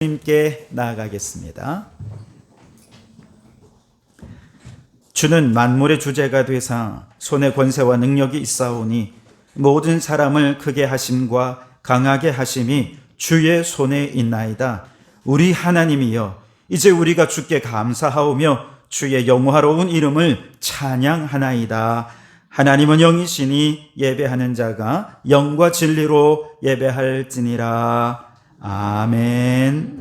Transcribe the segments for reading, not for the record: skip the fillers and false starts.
주님께 나아가겠습니다. 주는 만물의 주제가 되사 손에 권세와 능력이 있사오니 모든 사람을 크게 하심과 강하게 하심이 주의 손에 있나이다. 우리 하나님이여, 이제 우리가 주께 감사하오며 주의 영화로운 이름을 찬양하나이다. 하나님은 영이시니 예배하는 자가 영과 진리로 예배할지니라. 아멘.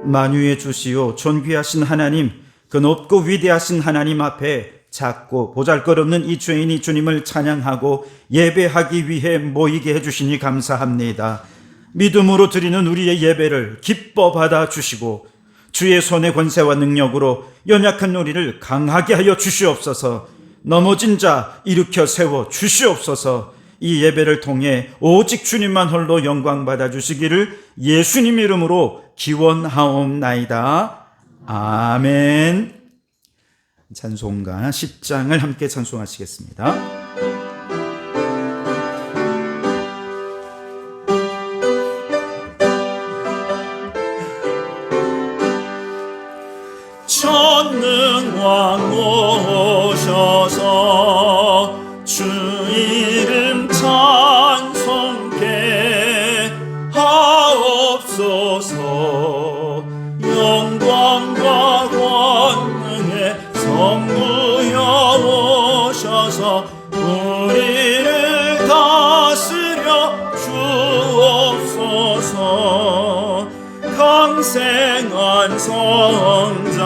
만유의 주시오 존귀하신 하나님, 그 높고 위대하신 하나님 앞에 작고 보잘것없는 이 죄인이 주님을 찬양하고 예배하기 위해 모이게 해주시니 감사합니다. 믿음으로 드리는 우리의 예배를 기뻐 받아주시고 주의 손의 권세와 능력으로 연약한 우리를 강하게 하여 주시옵소서. 넘어진 자 일으켜 세워 주시옵소서. 이 예배를 통해 오직 주님만 홀로 영광 받아주시기를 예수님 이름으로 기원하옵나이다. 아멘. 찬송가 10장을 함께 찬송하시겠습니다. 전능왕 오셔서 주 이름 찬송케 하옵소서. 영광과 권능의 성부여 오셔서 우리를 다스려 주옵소서. 강생한 성자여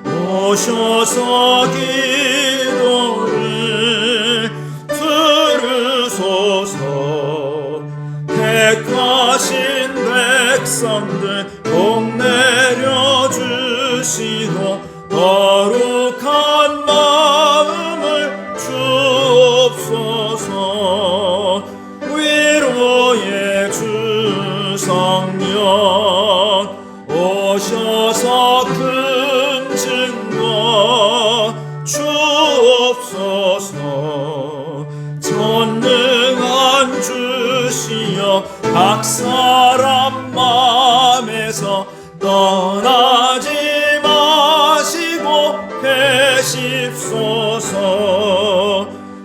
오셔서 기도를 들으소서. 택하신 백성들 복 내려주시고 거룩한 마음을 주옵소서. 위로의 주 성령 오셔서 큰 증거 주옵소서. 전능한 주시여 각 사람 마음에서 떠나지 마시고 계십소서.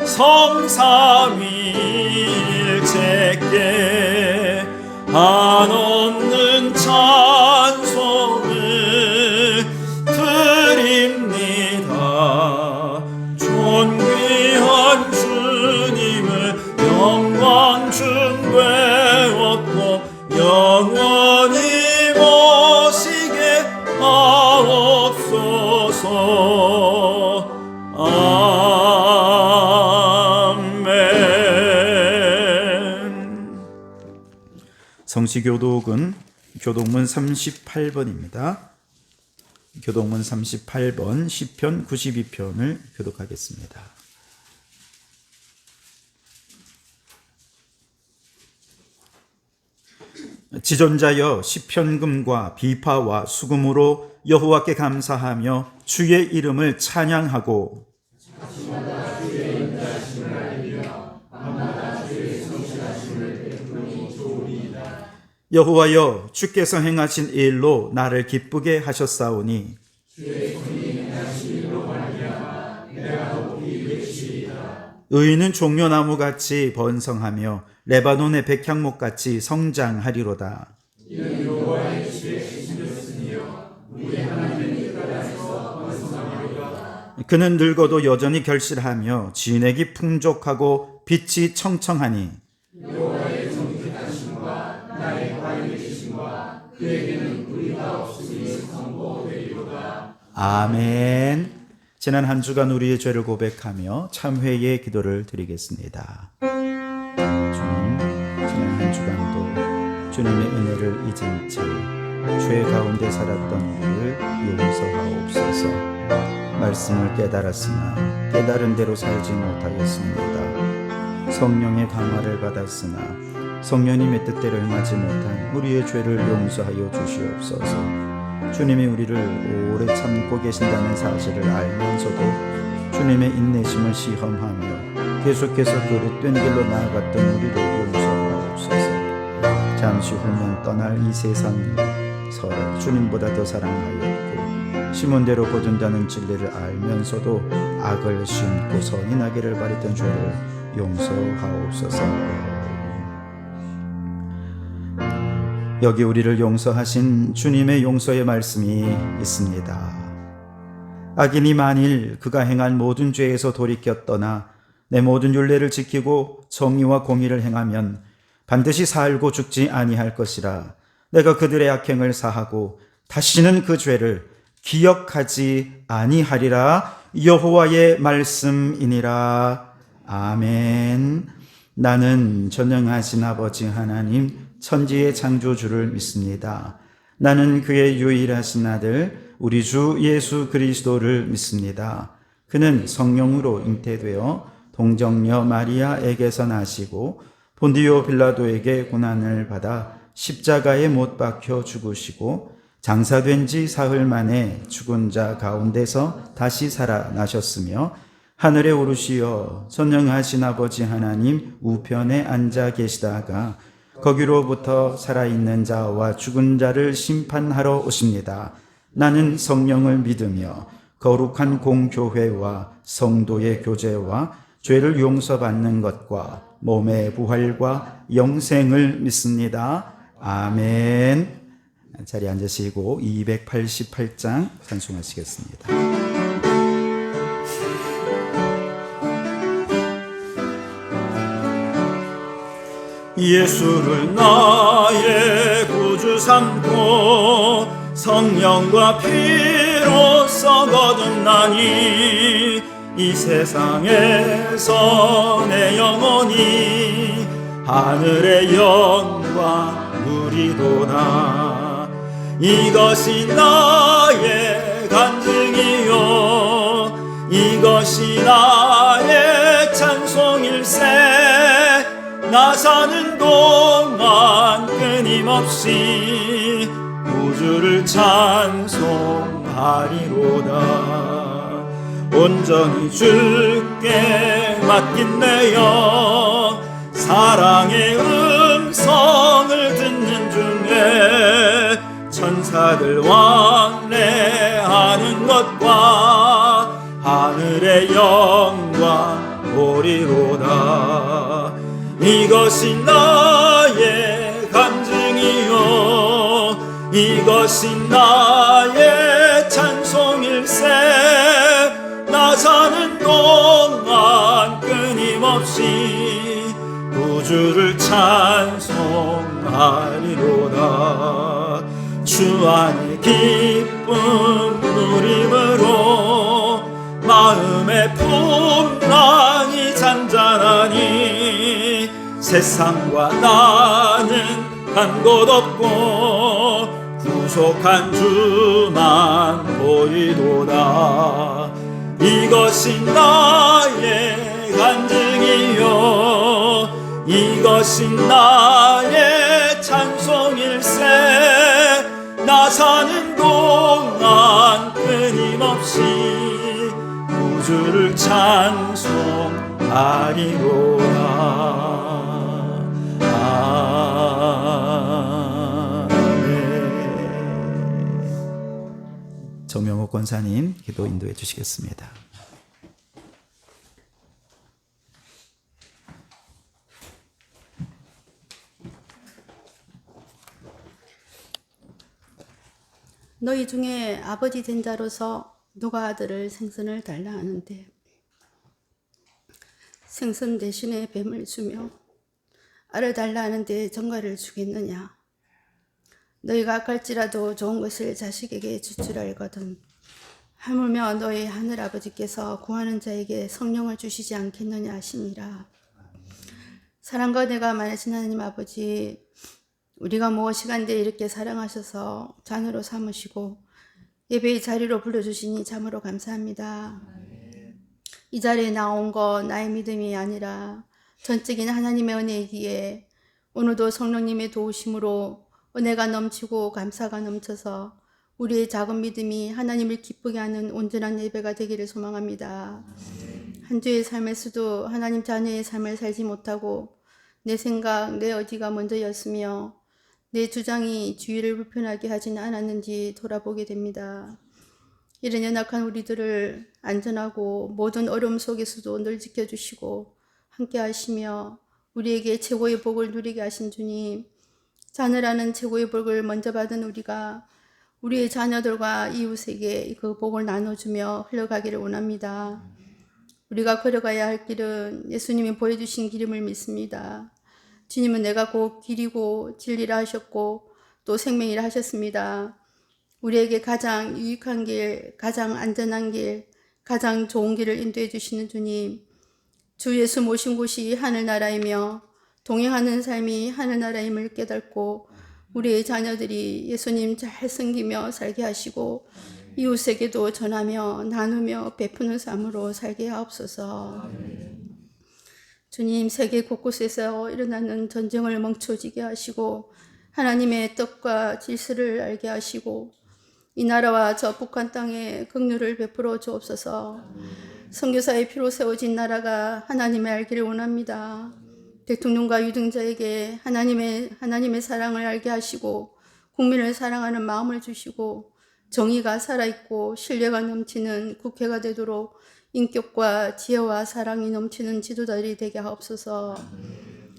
성삼위일체께 한없는 찬송을 드립니다. 존귀한 주님을 영광 중되었고 영원히 모시게 하옵소서. 아멘. 성시교독은 교독문 38번입니다. 교독문 38번 시편 92편을 교독하겠습니다. 지존자여, 시편금과 비파와 수금으로 여호와께 감사하며 주의 이름을 찬양하고 여호와여, 주께서 행하신 일로 나를 기쁘게 하셨사오니 의인은 종려나무같이 번성하며 레바논의 백향목같이 성장하리로다. 그는 늙어도 여전히 결실하며 진액이 풍족하고 빛이 청청하니 아멘. 지난 한 주간 우리의 죄를 고백하며 참회의 기도를 드리겠습니다. 주님, 지난 한 주간도 주님의 은혜를 잊은 채 죄 가운데 살았던 우리를 용서하옵소서. 말씀을 깨달았으나 깨달은 대로 살지 못하였습니다. 성령의 강화를 받았으나 성령님의 뜻대로 행하지 못한 우리의 죄를 용서하여 주시옵소서. 주님이 우리를 오래 참고 계신다는 사실을 알면서도 주님의 인내심을 시험하며 계속해서 그릇된 길로 나아갔던 우리를 용서하옵소서. 잠시 후면 떠날 이 세상을 주님보다 더 사랑하였고 심은대로 거둔다는 진리를 알면서도 악을 심고 선이 나기를 바랬던 죄를 용서하옵소서. 여기 우리를 용서하신 주님의 용서의 말씀이 있습니다. 악인이 만일 그가 행한 모든 죄에서 돌이켜 떠나 내 모든 율례를 지키고 정의와 공의를 행하면 반드시 살고 죽지 아니할 것이라. 내가 그들의 악행을 사하고 다시는 그 죄를 기억하지 아니하리라. 여호와의 말씀이니라. 아멘. 나는 전능하신 아버지 하나님 천지의 창조주를 믿습니다. 나는 그의 유일하신 아들 우리 주 예수 그리스도를 믿습니다. 그는 성령으로 잉태되어 동정녀 마리아에게서 나시고 본디오 빌라도에게 고난을 받아 십자가에 못 박혀 죽으시고 장사된 지 사흘 만에 죽은 자 가운데서 다시 살아나셨으며 하늘에 오르시어 전능하신 아버지 하나님 우편에 앉아 계시다가 거기로부터 살아있는 자와 죽은 자를 심판하러 오십니다. 나는 성령을 믿으며 거룩한 공교회와 성도의 교제와 죄를 용서받는 것과 몸의 부활과 영생을 믿습니다. 아멘. 자리에 앉으시고 288장 찬송하시겠습니다. 예수를 나의 구주 삼고 성령과 피로써 거듭나니 이 세상에서 내 영혼이 하늘의 영광 누리도다. 이것이 나의 간증이요 이것이 나의 찬송일세. 나 사는 동안 끊임없이 우주를 찬송하리로다. 온전히 주께 맡긴 내 영 사랑의 음성을 듣는 중에 천사들 왕래하는 것과 하늘의 영광 보리로다. 이것이 나의 간증이요 이것이 나의 찬송일세. 나 사는 동안 끊임없이 우주를 찬송하리로다. 주 안에 기쁨 누림으로 마음의 풍랑이 잔잔하니 세상과 나는 간 곳 없고 구속한 주만 보이도다. 이것이 나의 간증이요 이것이 나의 찬송일세. 나 사는 동안 끊임없이 우주를 찬송하리로다. 정명옥 권사님 기도 인도해 주시겠습니다. 너희 중에 아버지 된 자로서 누가 아들을 생선을 달라 하는데 생선 대신에 뱀을 주며 알을 달라 하는데 정갈을 주겠느냐. 너희가 악할지라도 좋은 것을 자식에게 줄 줄 알거든. 하물며 너희 하늘아버지께서 구하는 자에게 성령을 주시지 않겠느냐 하시니라. 사랑과 내가 많으신 하나님 아버지, 우리가 무엇이간데 이렇게 사랑하셔서 자녀로 삼으시고 예배의 자리로 불러주시니 참으로 감사합니다. 이 자리에 나온 거 나의 믿음이 아니라 전적인 하나님의 은혜이기에 오늘도 성령님의 도우심으로 은혜가 넘치고 감사가 넘쳐서 우리의 작은 믿음이 하나님을 기쁘게 하는 온전한 예배가 되기를 소망합니다. 한 주의 삶에서도 하나님 자녀의 삶을 살지 못하고 내 생각, 내 의지가 먼저였으며 내 주장이 주위를 불편하게 하지는 않았는지 돌아보게 됩니다. 이런 연약한 우리들을 안전하고 모든 어려움 속에서도 늘 지켜주시고 함께 하시며 우리에게 최고의 복을 누리게 하신 주님, 자녀라는 최고의 복을 먼저 받은 우리가 우리의 자녀들과 이웃에게 그 복을 나눠주며 흘러가기를 원합니다. 우리가 걸어가야 할 길은 예수님이 보여주신 길임을 믿습니다. 주님은 내가 곧 길이고 진리라 하셨고 또 생명이라 하셨습니다. 우리에게 가장 유익한 길, 가장 안전한 길, 가장 좋은 길을 인도해 주시는 주님, 주 예수 모신 곳이 하늘나라이며 동행하는 삶이 하늘나라임을 깨닫고 우리의 자녀들이 예수님 잘 섬기며 살게 하시고 이웃에게도 전하며 나누며 베푸는 삶으로 살게 하옵소서. 주님, 세계 곳곳에서 일어나는 전쟁을 멈춰지게 하시고 하나님의 뜻과 질서를 알게 하시고 이 나라와 저 북한 땅에 긍휼을 베풀어 주옵소서. 선교사의 피로 세워진 나라가 하나님의 알기를 원합니다. 대통령과 유등자에게 하나님의 사랑을 알게 하시고 국민을 사랑하는 마음을 주시고 정의가 살아있고 신뢰가 넘치는 국회가 되도록 인격과 지혜와 사랑이 넘치는 지도자들이 되게 하옵소서.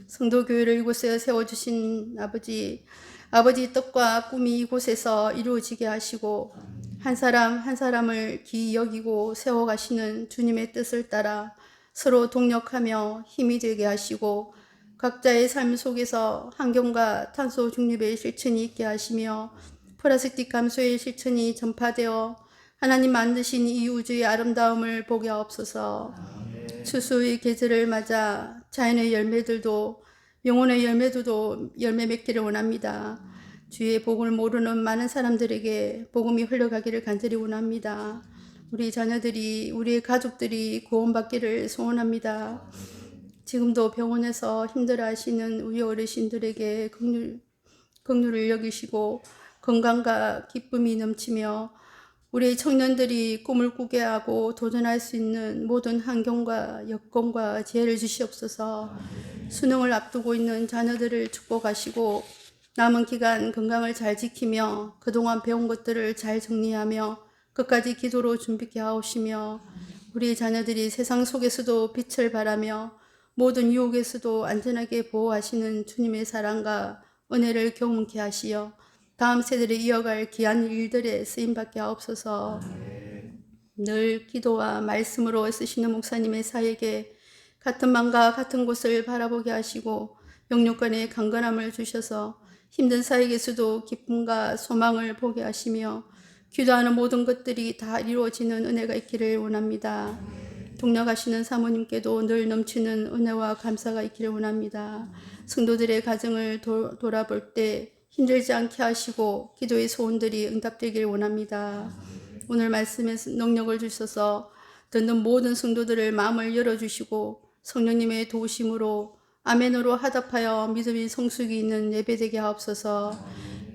성도교회를 이곳에 세워주신 아버지 뜻과 꿈이 이곳에서 이루어지게 하시고 한 사람 한 사람을 귀히 여기고 세워가시는 주님의 뜻을 따라 서로 동력하며 힘이 되게 하시고 각자의 삶 속에서 환경과 탄소 중립의 실천이 있게 하시며 플라스틱 감소의 실천이 전파되어 하나님 만드신 이 우주의 아름다움을 보게 하옵소서. 추수의 계절을 맞아 자연의 열매들도 영혼의 열매들도 열매 맺기를 원합니다. 주의 복을 모르는 많은 사람들에게 복음이 흘러가기를 간절히 원합니다. 우리 자녀들이 우리의 가족들이 구원받기를 소원합니다. 지금도 병원에서 힘들어하시는 우리 어르신들에게 긍휼을 여기시고 건강과 기쁨이 넘치며 우리 청년들이 꿈을 꾸게 하고 도전할 수 있는 모든 환경과 여건과 지혜를 주시옵소서. 수능을 앞두고 있는 자녀들을 축복하시고 남은 기간 건강을 잘 지키며 그동안 배운 것들을 잘 정리하며 끝까지 기도로 준비케 하옵시며 우리 자녀들이 세상 속에서도 빛을 발하며 모든 유혹에서도 안전하게 보호하시는 주님의 사랑과 은혜를 경험케 하시어 다음 세대를 이어갈 귀한 일들에 쓰임받게 하옵소서. 늘 기도와 말씀으로 쓰시는 목사님의 사역에 같은 마음과 같은 곳을 바라보게 하시고 영육간의 강건함을 주셔서 힘든 사역에서도 기쁨과 소망을 보게 하시며 기도하는 모든 것들이 다 이루어지는 은혜가 있기를 원합니다. 동력하시는 사모님께도 늘 넘치는 은혜와 감사가 있기를 원합니다. 성도들의 가정을 돌아볼 때 힘들지 않게 하시고 기도의 소원들이 응답되기를 원합니다. 오늘 말씀에서 능력을 주셔서 듣는 모든 성도들을 마음을 열어주시고 성령님의 도우심으로 아멘으로 화답하여 믿음의 성숙이 있는 예배되게 하옵소서.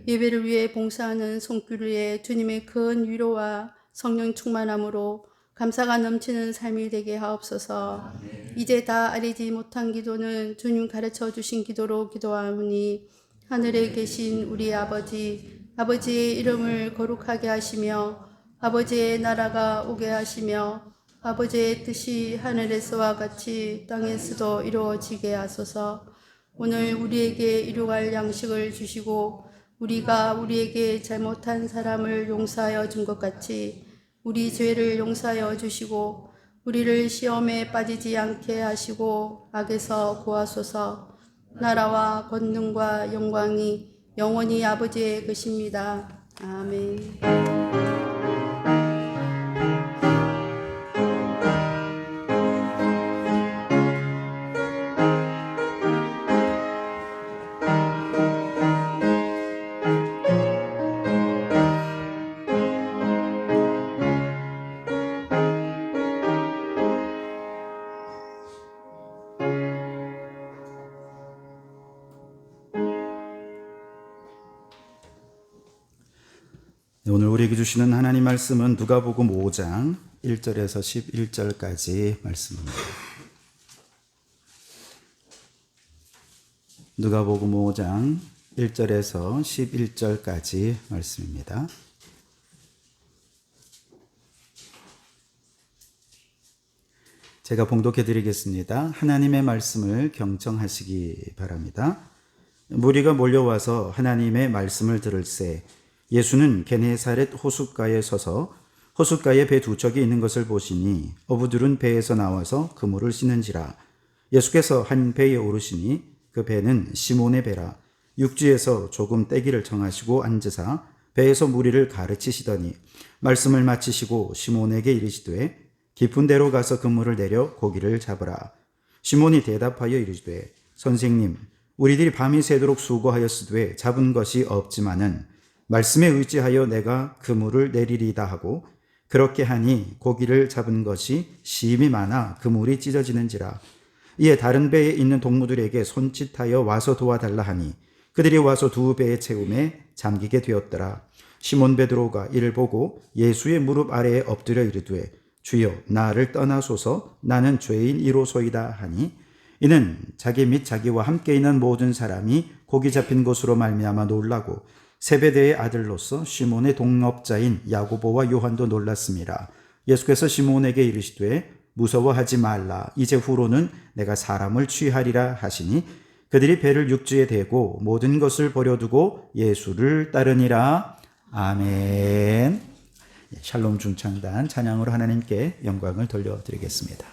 예배를 위해 봉사하는 손길에 주님의 큰 위로와 성령 충만함으로 감사가 넘치는 삶이 되게 하옵소서. 이제 다 아리지 못한 기도는 주님 가르쳐 주신 기도로 기도하오니 하늘에 계신 우리 아버지의 이름을 거룩하게 하시며 아버지의 나라가 오게 하시며 아버지의 뜻이 하늘에서와 같이 땅에서도 이루어지게 하소서. 오늘 우리에게 일용할 양식을 주시고 우리가 우리에게 잘못한 사람을 용서하여 준 것 같이 우리 죄를 용서하여 주시고 우리를 시험에 빠지지 않게 하시고 악에서 구하소서. 나라와 권능과 영광이 영원히 아버지의 것입니다. 아멘. 오늘 우리에게 주시는 하나님 말씀은 누가복음 5장 1절에서 11절까지 말씀입니다. 누가복음 5장 1절에서 11절까지 말씀입니다. 제가 봉독해 드리겠습니다. 하나님의 말씀을 경청하시기 바랍니다. 무리가 몰려와서 하나님의 말씀을 들을새 예수는 게네사렛 호숫가에 서서 호숫가에 배 두 척이 있는 것을 보시니 어부들은 배에서 나와서 그물을 씻는지라. 예수께서 한 배에 오르시니 그 배는 시몬의 배라. 육지에서 조금 떼기를 청하시고 앉으사 배에서 무리를 가르치시더니 말씀을 마치시고 시몬에게 이르시되 깊은 데로 가서 그물을 내려 고기를 잡으라. 시몬이 대답하여 이르시되 선생님, 우리들이 밤이 새도록 수고하였으되 잡은 것이 없지만은 말씀에 의지하여 내가 그물을 내리리다 하고 그렇게 하니 고기를 잡은 것이 심히 많아 그물이 찢어지는지라. 이에 다른 배에 있는 동무들에게 손짓하여 와서 도와달라 하니 그들이 와서 두 배의 채움에 잠기게 되었더라. 시몬 베드로가 이를 보고 예수의 무릎 아래에 엎드려 이르되 주여 나를 떠나소서 나는 죄인이로소이다 하니 이는 자기 및 자기와 함께 있는 모든 사람이 고기 잡힌 것으로 말미암아 놀라고 세베대의 아들로서 시몬의 동업자인 야고보와 요한도 놀랐습니다. 예수께서 시몬에게 이르시되 무서워하지 말라. 이제 후로는 내가 사람을 취하리라 하시니 그들이 배를 육지에 대고 모든 것을 버려두고 예수를 따르니라. 아멘. 샬롬 중창단 찬양으로 하나님께 영광을 돌려드리겠습니다.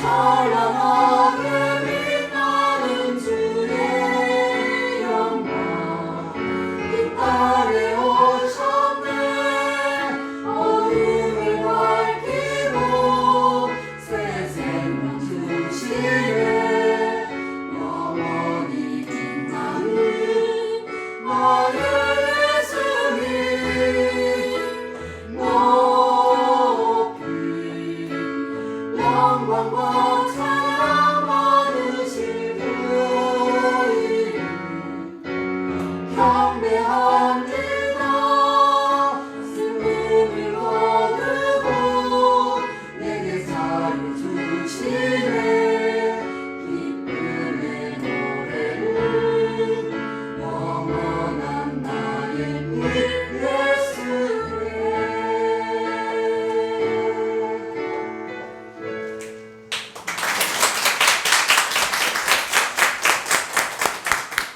찬양하게 빛나는 주의 영광 이 땅에 오셨네 어둠을 밝히고 새 생명 주시네 영원히 빛나는 나의 예수님 높이 영광과 찬양 받으실 그이름 경배합니다 승리를 거두고 내게 자유 주시네 기쁨의 노래를 영원한 나의 빛 예수께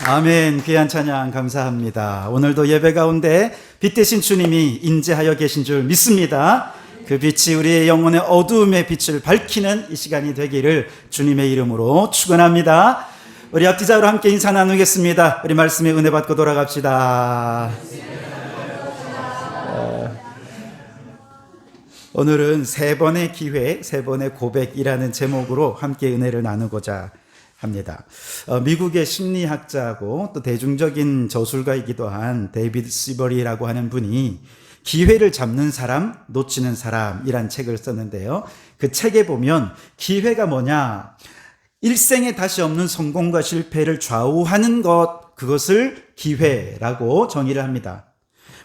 아멘. 귀한 찬양 감사합니다. 오늘도 예배 가운데 빛 대신 주님이 인재하여 계신 줄 믿습니다. 그 빛이 우리의 영혼의 어두움의 빛을 밝히는 이 시간이 되기를 주님의 이름으로 축원합니다. 우리 앞뒤자로 함께 인사 나누겠습니다. 우리 말씀에 은혜 받고 돌아갑시다. 오늘은 세 번의 기회, 세 번의 고백이라는 제목으로 함께 은혜를 나누고자 합니다. 미국의 심리학자고 또 대중적인 저술가이기도 한 데이비드 시버리라고 하는 분이 기회를 잡는 사람, 놓치는 사람이란 책을 썼는데요. 그 책에 보면 기회가 뭐냐? 일생에 다시 없는 성공과 실패를 좌우하는 것, 그것을 기회라고 정의를 합니다.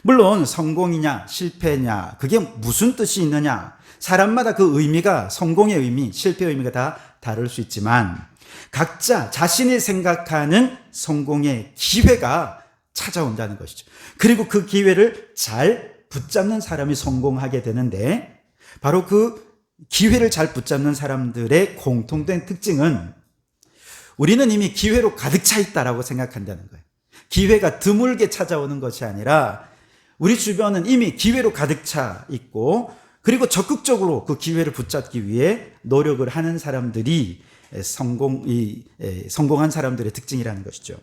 물론 성공이냐 실패냐 그게 무슨 뜻이 있느냐, 사람마다 그 의미가, 성공의 의미, 실패의 의미가 다 다를 수 있지만 각자 자신이 생각하는 성공의 기회가 찾아온다는 것이죠. 그리고 그 기회를 잘 붙잡는 사람이 성공하게 되는데, 바로 그 기회를 잘 붙잡는 사람들의 공통된 특징은 우리는 이미 기회로 가득 차 있다라고 생각한다는 거예요. 기회가 드물게 찾아오는 것이 아니라 우리 주변은 이미 기회로 가득 차 있고, 그리고 적극적으로 그 기회를 붙잡기 위해 노력을 하는 사람들이 성공한 사람들의 특징이라는 것이죠.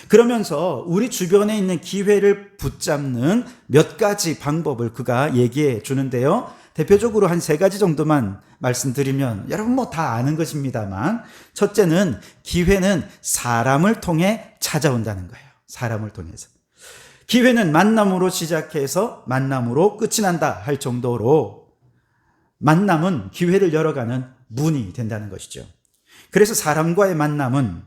그러면서 우리 주변에 있는 기회를 붙잡는 몇 가지 방법을 그가 얘기해 주는데요. 대표적으로 한 세 가지 정도만 말씀드리면 여러분 뭐 다 아는 것입니다만, 첫째는 기회는 사람을 통해 찾아온다는 거예요. 사람을 통해서. 기회는 만남으로 시작해서 만남으로 끝이 난다 할 정도로 만남은 기회를 열어가는 문이 된다는 것이죠. 그래서 사람과의 만남은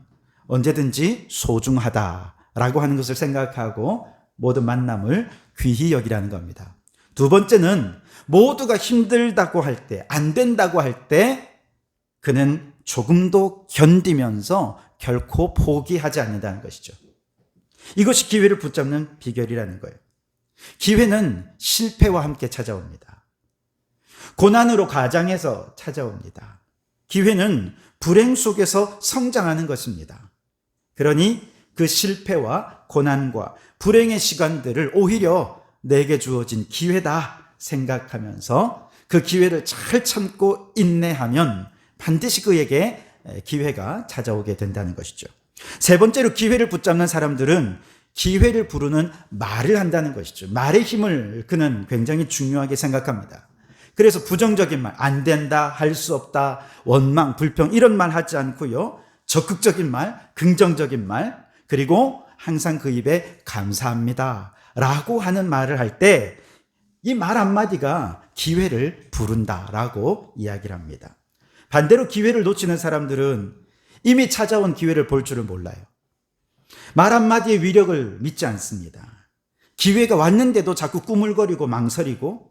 언제든지 소중하다라고 하는 것을 생각하고 모든 만남을 귀히 여기라는 겁니다. 두 번째는 모두가 힘들다고 할 때, 안 된다고 할 때 그는 조금도 견디면서 결코 포기하지 않는다는 것이죠. 이것이 기회를 붙잡는 비결이라는 거예요. 기회는 실패와 함께 찾아옵니다. 고난으로 가장해서 찾아옵니다. 기회는 불행 속에서 성장하는 것입니다. 그러니 그 실패와 고난과 불행의 시간들을 오히려 내게 주어진 기회다 생각하면서 그 기회를 잘 참고 인내하면 반드시 그에게 기회가 찾아오게 된다는 것이죠. 세 번째로 기회를 붙잡는 사람들은 기회를 부르는 말을 한다는 것이죠. 말의 힘을 그는 굉장히 중요하게 생각합니다. 그래서 부정적인 말, 안 된다, 할 수 없다, 원망, 불평 이런 말 하지 않고요. 적극적인 말, 긍정적인 말, 그리고 항상 그 입에 감사합니다 라고 하는 말을 할 때 이 말 한마디가 기회를 부른다라고 이야기를 합니다. 반대로 기회를 놓치는 사람들은 이미 찾아온 기회를 볼 줄을 몰라요. 말 한마디의 위력을 믿지 않습니다. 기회가 왔는데도 자꾸 꾸물거리고 망설이고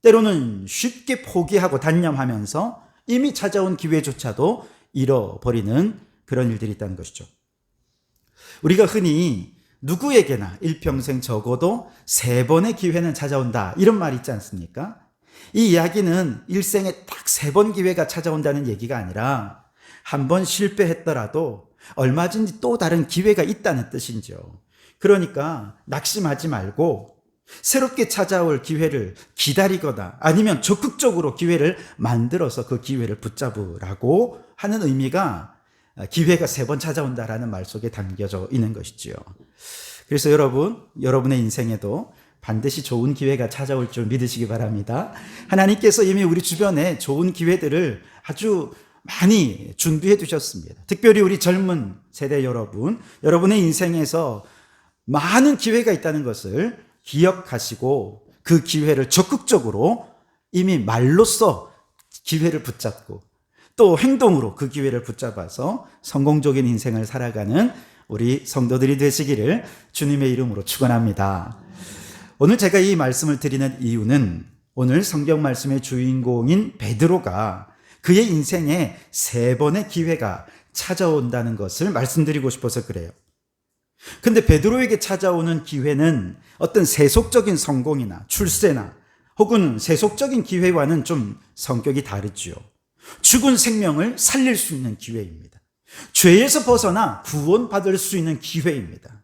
때로는 쉽게 포기하고 단념하면서 이미 찾아온 기회조차도 잃어버리는 그런 일들이 있다는 것이죠. 우리가 흔히 누구에게나 일평생 적어도 3번의 기회는 찾아온다 이런 말이 있지 않습니까? 이 이야기는 일생에 딱 3번 기회가 찾아온다는 얘기가 아니라 한 번 실패했더라도 얼마든지 또 다른 기회가 있다는 뜻이죠. 그러니까 낙심하지 말고 새롭게 찾아올 기회를 기다리거나 아니면 적극적으로 기회를 만들어서 그 기회를 붙잡으라고 하는 의미가 기회가 3번 찾아온다라는 말 속에 담겨져 있는 것이지요. 그래서 여러분의 인생에도 반드시 좋은 기회가 찾아올 줄 믿으시기 바랍니다. 하나님께서 이미 우리 주변에 좋은 기회들을 아주 많이 준비해 두셨습니다. 특별히 우리 젊은 세대 여러분의 인생에서 많은 기회가 있다는 것을 기억하시고 그 기회를 적극적으로 이미 말로써 기회를 붙잡고 또 행동으로 그 기회를 붙잡아서 성공적인 인생을 살아가는 우리 성도들이 되시기를 주님의 이름으로 축원합니다. 오늘 제가 이 말씀을 드리는 이유는 오늘 성경 말씀의 주인공인 베드로가 그의 인생에 3번의 기회가 찾아온다는 것을 말씀드리고 싶어서 그래요. 근데 베드로에게 찾아오는 기회는 어떤 세속적인 성공이나 출세나 혹은 세속적인 기회와는 좀 성격이 다르지요. 죽은 생명을 살릴 수 있는 기회입니다. 죄에서 벗어나 구원받을 수 있는 기회입니다.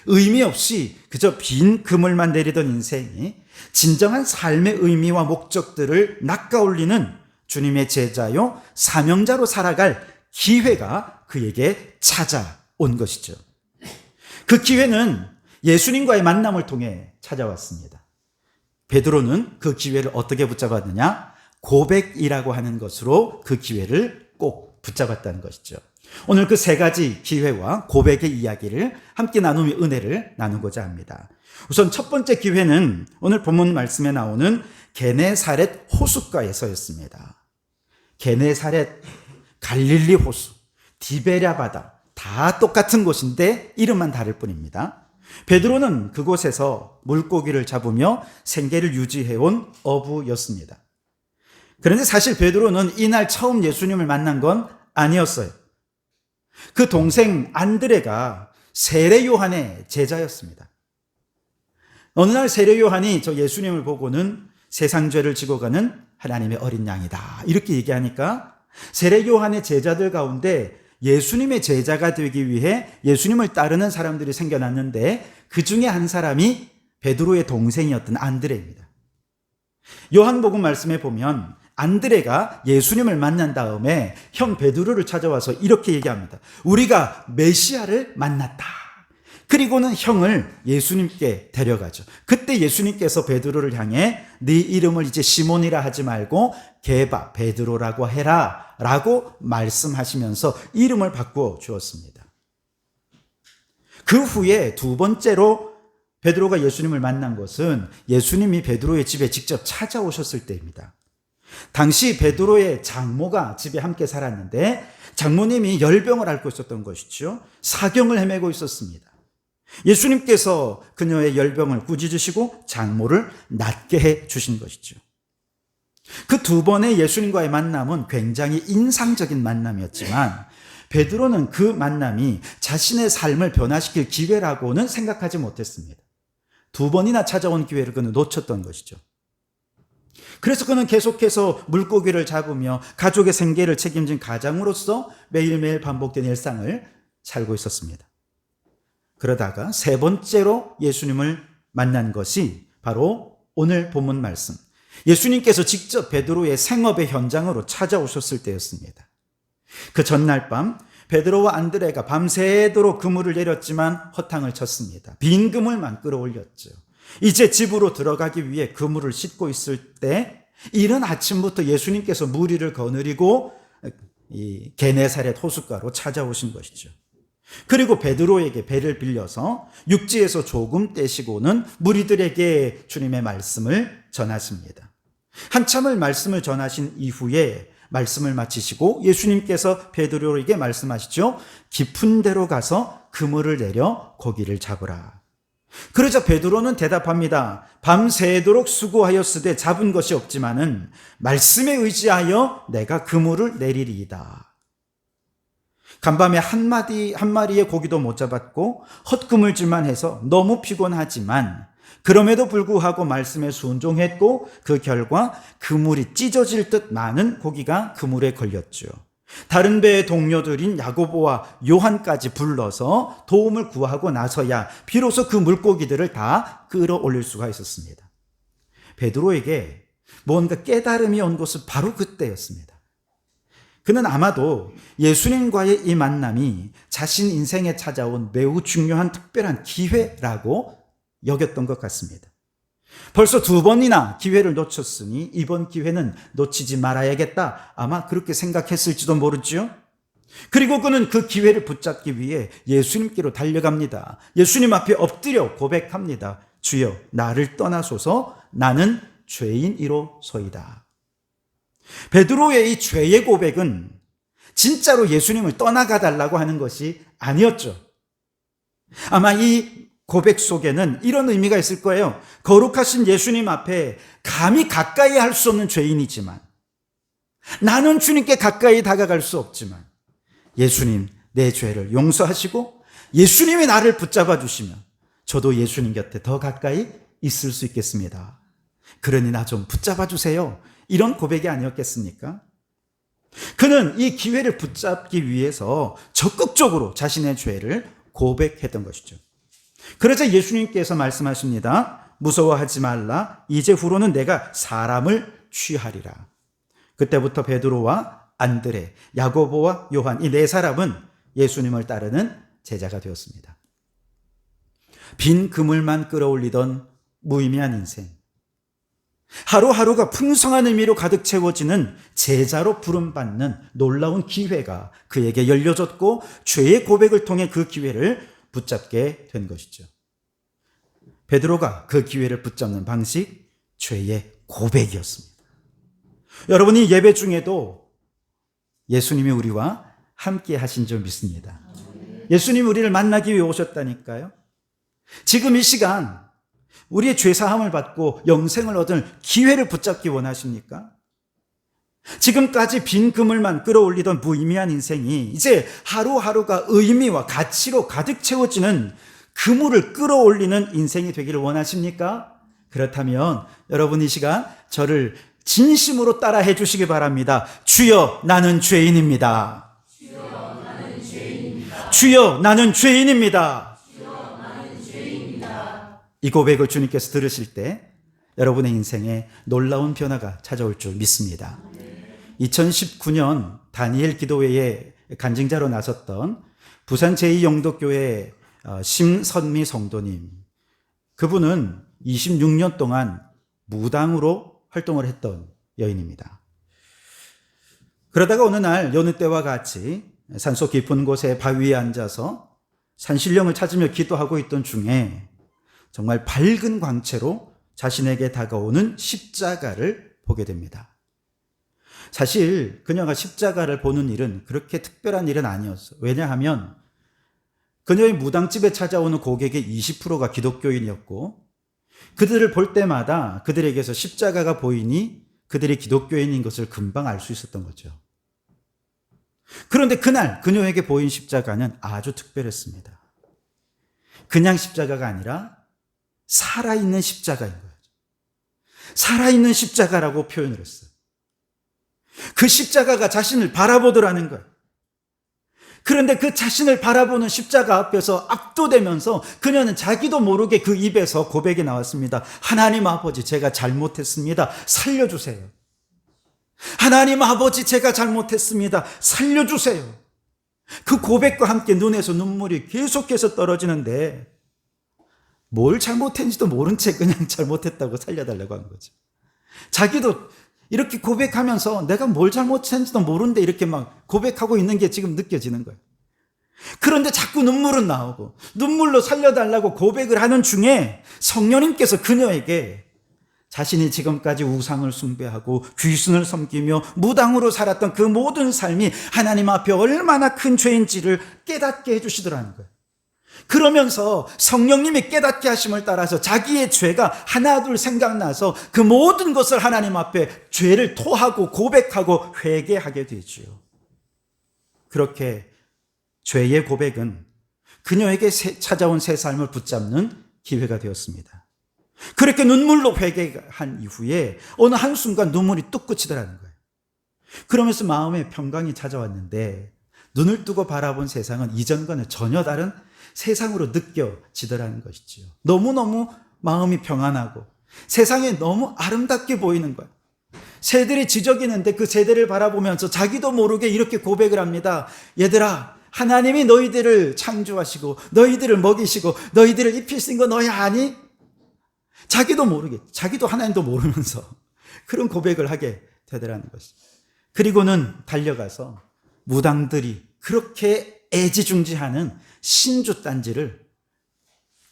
의미 없이 그저 빈 그물만 내리던 인생이 진정한 삶의 의미와 목적들을 낚아올리는 주님의 제자요 사명자로 살아갈 기회가 그에게 찾아온 것이죠. 그 기회는 예수님과의 만남을 통해 찾아왔습니다. 베드로는 그 기회를 어떻게 붙잡았느냐? 고백이라고 하는 것으로 그 기회를 꼭 붙잡았다는 것이죠. 오늘 그 3가지 기회와 고백의 이야기를 함께 나누며 은혜를 나누고자 합니다. 우선 첫 번째 기회는 오늘 본문 말씀에 나오는 게네사렛 호숫가에서였습니다. 게네사렛, 갈릴리 호수, 디베랴 바다 다 똑같은 곳인데 이름만 다를 뿐입니다. 베드로는 그곳에서 물고기를 잡으며 생계를 유지해온 어부였습니다. 그런데 사실 베드로는 이날 처음 예수님을 만난 건 아니었어요. 그 동생 안드레가 세례 요한의 제자였습니다. 어느 날 세례 요한이 저 예수님을 보고는 세상 죄를 지고 가는 하나님의 어린 양이다 이렇게 얘기하니까 세례 요한의 제자들 가운데 예수님의 제자가 되기 위해 예수님을 따르는 사람들이 생겨났는데 그 중에 한 사람이 베드로의 동생이었던 안드레입니다. 요한복음 말씀에 보면 안드레가 예수님을 만난 다음에 형 베드로를 찾아와서 이렇게 얘기합니다. 우리가 메시아를 만났다. 그리고는 형을 예수님께 데려가죠. 그때 예수님께서 베드로를 향해 네 이름을 이제 시몬이라 하지 말고 게바 베드로라고 해라 라고 말씀하시면서 이름을 바꾸어 주었습니다. 그 후에 2번째로 베드로가 예수님을 만난 것은 예수님이 베드로의 집에 직접 찾아오셨을 때입니다. 당시 베드로의 장모가 집에 함께 살았는데 장모님이 열병을 앓고 있었던 것이죠. 사경을 헤매고 있었습니다. 예수님께서 그녀의 열병을 꾸짖으시고 장모를 낫게 해 주신 것이죠. 그 2번의 예수님과의 만남은 굉장히 인상적인 만남이었지만 베드로는 그 만남이 자신의 삶을 변화시킬 기회라고는 생각하지 못했습니다. 2번이나 찾아온 기회를 그는 놓쳤던 것이죠. 그래서 그는 계속해서 물고기를 잡으며 가족의 생계를 책임진 가장으로서 매일매일 반복된 일상을 살고 있었습니다. 그러다가 3번째로 예수님을 만난 것이 바로 오늘 본문 말씀. 예수님께서 직접 베드로의 생업의 현장으로 찾아오셨을 때였습니다. 그 전날 밤 베드로와 안드레가 밤새도록 그물을 내렸지만 허탕을 쳤습니다. 빈 그물만 끌어올렸죠. 이제 집으로 들어가기 위해 그물을 싣고 있을 때 이른 아침부터 예수님께서 무리를 거느리고 이 게네사렛 호숫가로 찾아오신 것이죠. 그리고 베드로에게 배를 빌려서 육지에서 조금 떼시고는 무리들에게 주님의 말씀을 전하십니다. 한참을 말씀을 전하신 이후에 말씀을 마치시고 예수님께서 베드로에게 말씀하시죠. 깊은 데로 가서 그물을 내려 고기를 잡으라. 그러자 베드로는 대답합니다. 밤새도록 수고하였으되 잡은 것이 없지만은 말씀에 의지하여 내가 그물을 내리리이다. 간밤에 한 마리의 고기도 못 잡았고 헛그물질만 해서 너무 피곤하지만 그럼에도 불구하고 말씀에 순종했고 그 결과 그물이 찢어질 듯 많은 고기가 그물에 걸렸죠. 다른 배의 동료들인 야고보와 요한까지 불러서 도움을 구하고 나서야 비로소 그 물고기들을 다 끌어올릴 수가 있었습니다. 베드로에게 뭔가 깨달음이 온 것은 바로 그때였습니다. 그는 아마도 예수님과의 이 만남이 자신 인생에 찾아온 매우 중요한 특별한 기회라고 여겼던 것 같습니다. 벌써 2번이나 기회를 놓쳤으니 이번 기회는 놓치지 말아야겠다. 아마 그렇게 생각했을지도 모르죠. 그리고 그는 그 기회를 붙잡기 위해 예수님께로 달려갑니다. 예수님 앞에 엎드려 고백합니다. 주여, 나를 떠나소서. 나는 죄인이로소이다. 베드로의 이 죄의 고백은 진짜로 예수님을 떠나가 달라고 하는 것이 아니었죠. 아마 이 고백 속에는 이런 의미가 있을 거예요. 거룩하신 예수님 앞에 감히 가까이 할 수 없는 죄인이지만, 나는 주님께 가까이 다가갈 수 없지만, 예수님 내 죄를 용서하시고 예수님이 나를 붙잡아 주시면 저도 예수님 곁에 더 가까이 있을 수 있겠습니다. 그러니 나 좀 붙잡아 주세요. 이런 고백이 아니었겠습니까? 그는 이 기회를 붙잡기 위해서 적극적으로 자신의 죄를 고백했던 것이죠. 그러자 예수님께서 말씀하십니다. 무서워하지 말라. 이제 후로는 내가 사람을 취하리라. 그때부터 베드로와 안드레, 야고보와 요한 이 4사람은 예수님을 따르는 제자가 되었습니다. 빈 그물만 끌어올리던 무의미한 인생, 하루하루가 풍성한 의미로 가득 채워지는 제자로 부름받는 놀라운 기회가 그에게 열려졌고 죄의 고백을 통해 그 기회를 붙잡게 된 것이죠. 베드로가 그 기회를 붙잡는 방식, 죄의 고백이었습니다. 여러분이 예배 중에도 예수님이 우리와 함께 하신 줄 믿습니다. 예수님이 우리를 만나기 위해 오셨다니까요. 지금 이 시간 우리의 죄사함을 받고 영생을 얻을 기회를 붙잡기 원하십니까? 지금까지 빈 그물만 끌어올리던 무의미한 인생이 이제 하루하루가 의미와 가치로 가득 채워지는 그물을 끌어올리는 인생이 되기를 원하십니까? 그렇다면 여러분 이 시간 저를 진심으로 따라해 주시기 바랍니다. 주여, 나는 죄인입니다. 주여, 나는 죄인입니다. 이 고백을 주님께서 들으실 때 여러분의 인생에 놀라운 변화가 찾아올 줄 믿습니다. 2019년 다니엘 기도회에 간증자로 나섰던 부산 제2영덕교회 심선미 성도님, 그분은 26년 동안 무당으로 활동을 했던 여인입니다. 그러다가 어느 날 여느 때와 같이 산속 깊은 곳에 바위에 앉아서 산신령을 찾으며 기도하고 있던 중에 정말 밝은 광채로 자신에게 다가오는 십자가를 보게 됩니다. 사실 그녀가 십자가를 보는 일은 그렇게 특별한 일은 아니었어요. 왜냐하면 그녀의 무당집에 찾아오는 고객의 20%가 기독교인이었고 그들을 볼 때마다 그들에게서 십자가가 보이니 그들이 기독교인인 것을 금방 알 수 있었던 거죠. 그런데 그날 그녀에게 보인 십자가는 아주 특별했습니다. 그냥 십자가가 아니라 살아있는 십자가인 거예요. 살아있는 십자가라고 표현을 했어요. 그 십자가가 자신을 바라보더라는 거예요. 그런데 그 자신을 바라보는 십자가 앞에서 압도되면서 그녀는 자기도 모르게 그 입에서 고백이 나왔습니다. 하나님 아버지, 제가 잘못했습니다. 살려주세요. 하나님 아버지, 제가 잘못했습니다. 살려주세요. 그 고백과 함께 눈에서 눈물이 계속해서 떨어지는데 뭘 잘못했는지도 모른 채 그냥 잘못했다고 살려달라고 한 거죠. 자기도 이렇게 고백하면서 내가 뭘 잘못했는지도 모르는데 이렇게 막 고백하고 있는 게 지금 느껴지는 거예요. 그런데 자꾸 눈물은 나오고 눈물로 살려달라고 고백을 하는 중에 성령님께서 그녀에게 자신이 지금까지 우상을 숭배하고 귀신을 섬기며 무당으로 살았던 그 모든 삶이 하나님 앞에 얼마나 큰 죄인지를 깨닫게 해주시더라는 거예요. 그러면서 성령님이 깨닫게 하심을 따라서 자기의 죄가 하나 둘 생각나서 그 모든 것을 하나님 앞에 죄를 토하고 고백하고 회개하게 되지요. 그렇게 죄의 고백은 그녀에게 찾아온 새 삶을 붙잡는 기회가 되었습니다. 그렇게 눈물로 회개한 이후에 어느 한순간 눈물이 뚝 그치더라는 거예요. 그러면서 마음에 평강이 찾아왔는데 눈을 뜨고 바라본 세상은 이전과는 전혀 다른 세상으로 느껴지더라는 것이지요. 너무너무 마음이 평안하고 세상에 너무 아름답게 보이는 거예요. 새들이 지저귀는데 그 새들을 바라보면서 자기도 모르게 이렇게 고백을 합니다. 얘들아, 하나님이 너희들을 창조하시고 너희들을 먹이시고 너희들을 입히신 거 너희 아니? 자기도 모르게, 자기도 하나님도 모르면서 그런 고백을 하게 되더라는 것이죠. 그리고는 달려가서 무당들이 그렇게 애지중지하는 신주단지를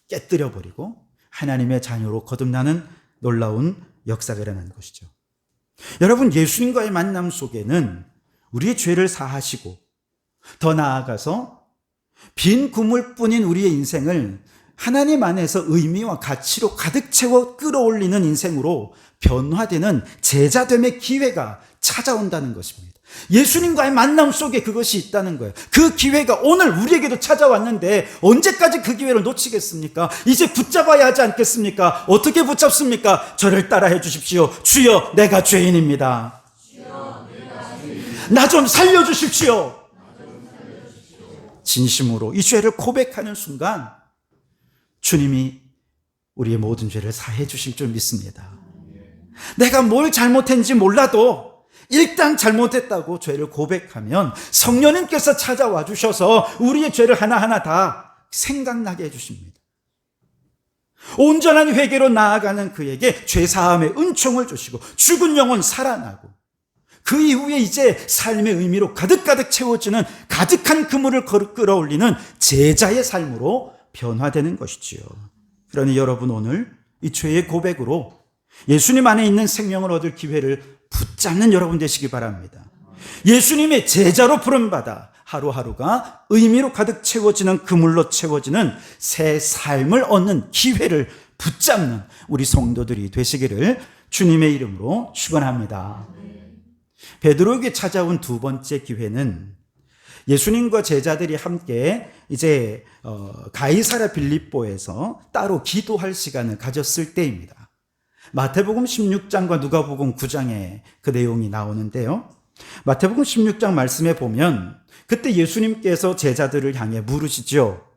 깨뜨려버리고 하나님의 자녀로 거듭나는 놀라운 역사가 일어나는 것이죠. 여러분, 예수님과의 만남 속에는 우리의 죄를 사하시고 더 나아가서 빈 구물뿐인 우리의 인생을 하나님 안에서 의미와 가치로 가득 채워 끌어올리는 인생으로 변화되는 제자됨의 기회가 찾아온다는 것입니다. 예수님과의 만남 속에 그것이 있다는 거예요. 그 기회가 오늘 우리에게도 찾아왔는데 언제까지 그 기회를 놓치겠습니까? 이제 붙잡아야 하지 않겠습니까? 어떻게 붙잡습니까? 저를 따라해 주십시오. 주여, 내가 죄인입니다. 나 좀 살려주십시오. 진심으로 이 죄를 고백하는 순간 주님이 우리의 모든 죄를 사해 주실 줄 믿습니다. 내가 뭘 잘못했는지 몰라도 일단 잘못했다고 죄를 고백하면 성령님께서 찾아와 주셔서 우리의 죄를 하나하나 다 생각나게 해주십니다. 온전한 회개로 나아가는 그에게 죄사함의 은총을 주시고 죽은 영혼 살아나고 그 이후에 이제 삶의 의미로 가득가득 채워지는 가득한 그물을 끌어올리는 제자의 삶으로 변화되는 것이지요. 그러니 여러분, 오늘 이 죄의 고백으로 예수님 안에 있는 생명을 얻을 기회를 붙잡는 여러분 되시기 바랍니다. 예수님의 제자로 부름받아 하루하루가 의미로 가득 채워지는 그물로 채워지는 새 삶을 얻는 기회를 붙잡는 우리 성도들이 되시기를 주님의 이름으로 축원합니다. 베드로에게 찾아온 두 번째 기회는 예수님과 제자들이 함께 이제 가이사랴 빌립보에서 따로 기도할 시간을 가졌을 때입니다. 마태복음 16장과 누가복음 9장에 그 내용이 나오는데요. 마태복음 16장 말씀에 보면 그때 예수님께서 제자들을 향해 물으시죠.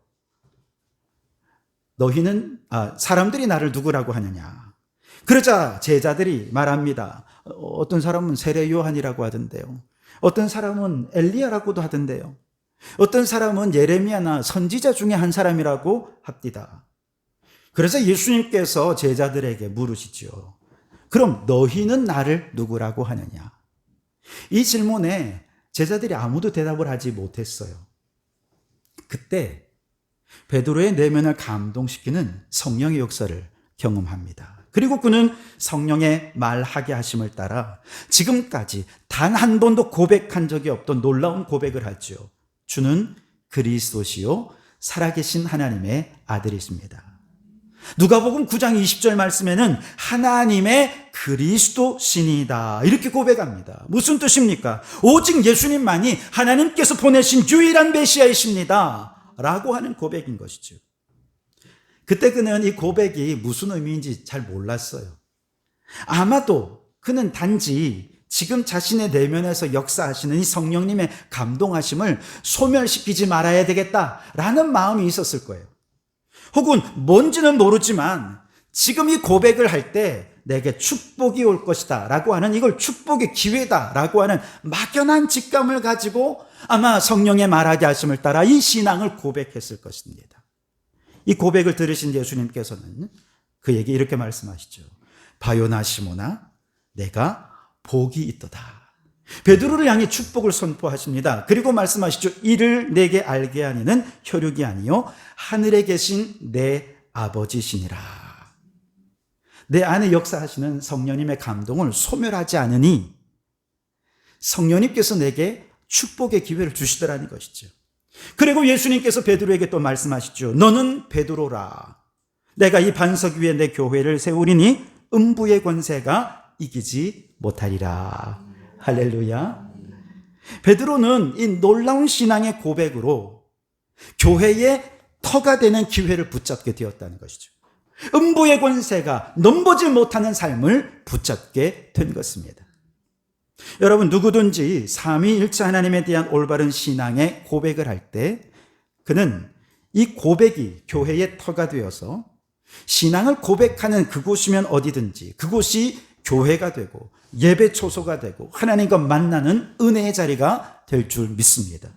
너희는 사람들이 나를 누구라고 하느냐? 그러자 제자들이 말합니다. 어떤 사람은 세례 요한이라고 하던데요. 어떤 사람은 엘리야라고도 하던데요. 어떤 사람은 예레미야나 선지자 중에 한 사람이라고 합디다. 그래서 예수님께서 제자들에게 물으시죠. 그럼 너희는 나를 누구라고 하느냐? 이 질문에 제자들이 아무도 대답을 하지 못했어요. 그때 베드로의 내면을 감동시키는 성령의 역사를 경험합니다. 그리고 그는 성령의 말하게 하심을 따라 지금까지 단 한 번도 고백한 적이 없던 놀라운 고백을 하죠. 주는 그리스도시요 살아계신 하나님의 아들이십니다. 누가복음 9장 20절 말씀에는 하나님의 그리스도신이다 이렇게 고백합니다. 무슨 뜻입니까? 오직 예수님만이 하나님께서 보내신 유일한 메시아이십니다 라고 하는 고백인 것이죠. 그때 그는 이 고백이 무슨 의미인지 잘 몰랐어요. 아마도 그는 단지 지금 자신의 내면에서 역사하시는 이 성령님의 감동하심을 소멸시키지 말아야 되겠다라는 마음이 있었을 거예요. 혹은 뭔지는 모르지만 지금 이 고백을 할 때 내게 축복이 올 것이다 라고 하는, 이걸 축복의 기회다 라고 하는 막연한 직감을 가지고 아마 성령의 말하게 하심을 따라 이 신앙을 고백했을 것입니다. 이 고백을 들으신 예수님께서는 그에게 이렇게 말씀하시죠. 바요나 시모나 내가 복이 있도다. 베드로를 향해 축복을 선포하십니다. 그리고 말씀하시죠. 이를 내게 알게 하니는 혈육이 아니요 하늘에 계신 내 아버지시니라. 내 안에 역사하시는 성령님의 감동을 소멸하지 않으니 성령님께서 내게 축복의 기회를 주시더라는 것이죠. 그리고 예수님께서 베드로에게 또 말씀하시죠. 너는 베드로라. 내가 이 반석 위에 내 교회를 세우리니 음부의 권세가 이기지 못하리라. 할렐루야. 베드로는 이 놀라운 신앙의 고백으로 교회의 터가 되는 기회를 붙잡게 되었다는 것이죠. 음부의 권세가 넘보지 못하는 삶을 붙잡게 된 것입니다. 여러분, 누구든지 삼위일체 하나님에 대한 올바른 신앙의 고백을 할 때 그는 이 고백이 교회의 터가 되어서 신앙을 고백하는 그곳이면 어디든지 그곳이 교회가 되고 예배 초소가 되고 하나님과 만나는 은혜의 자리가 될 줄 믿습니다.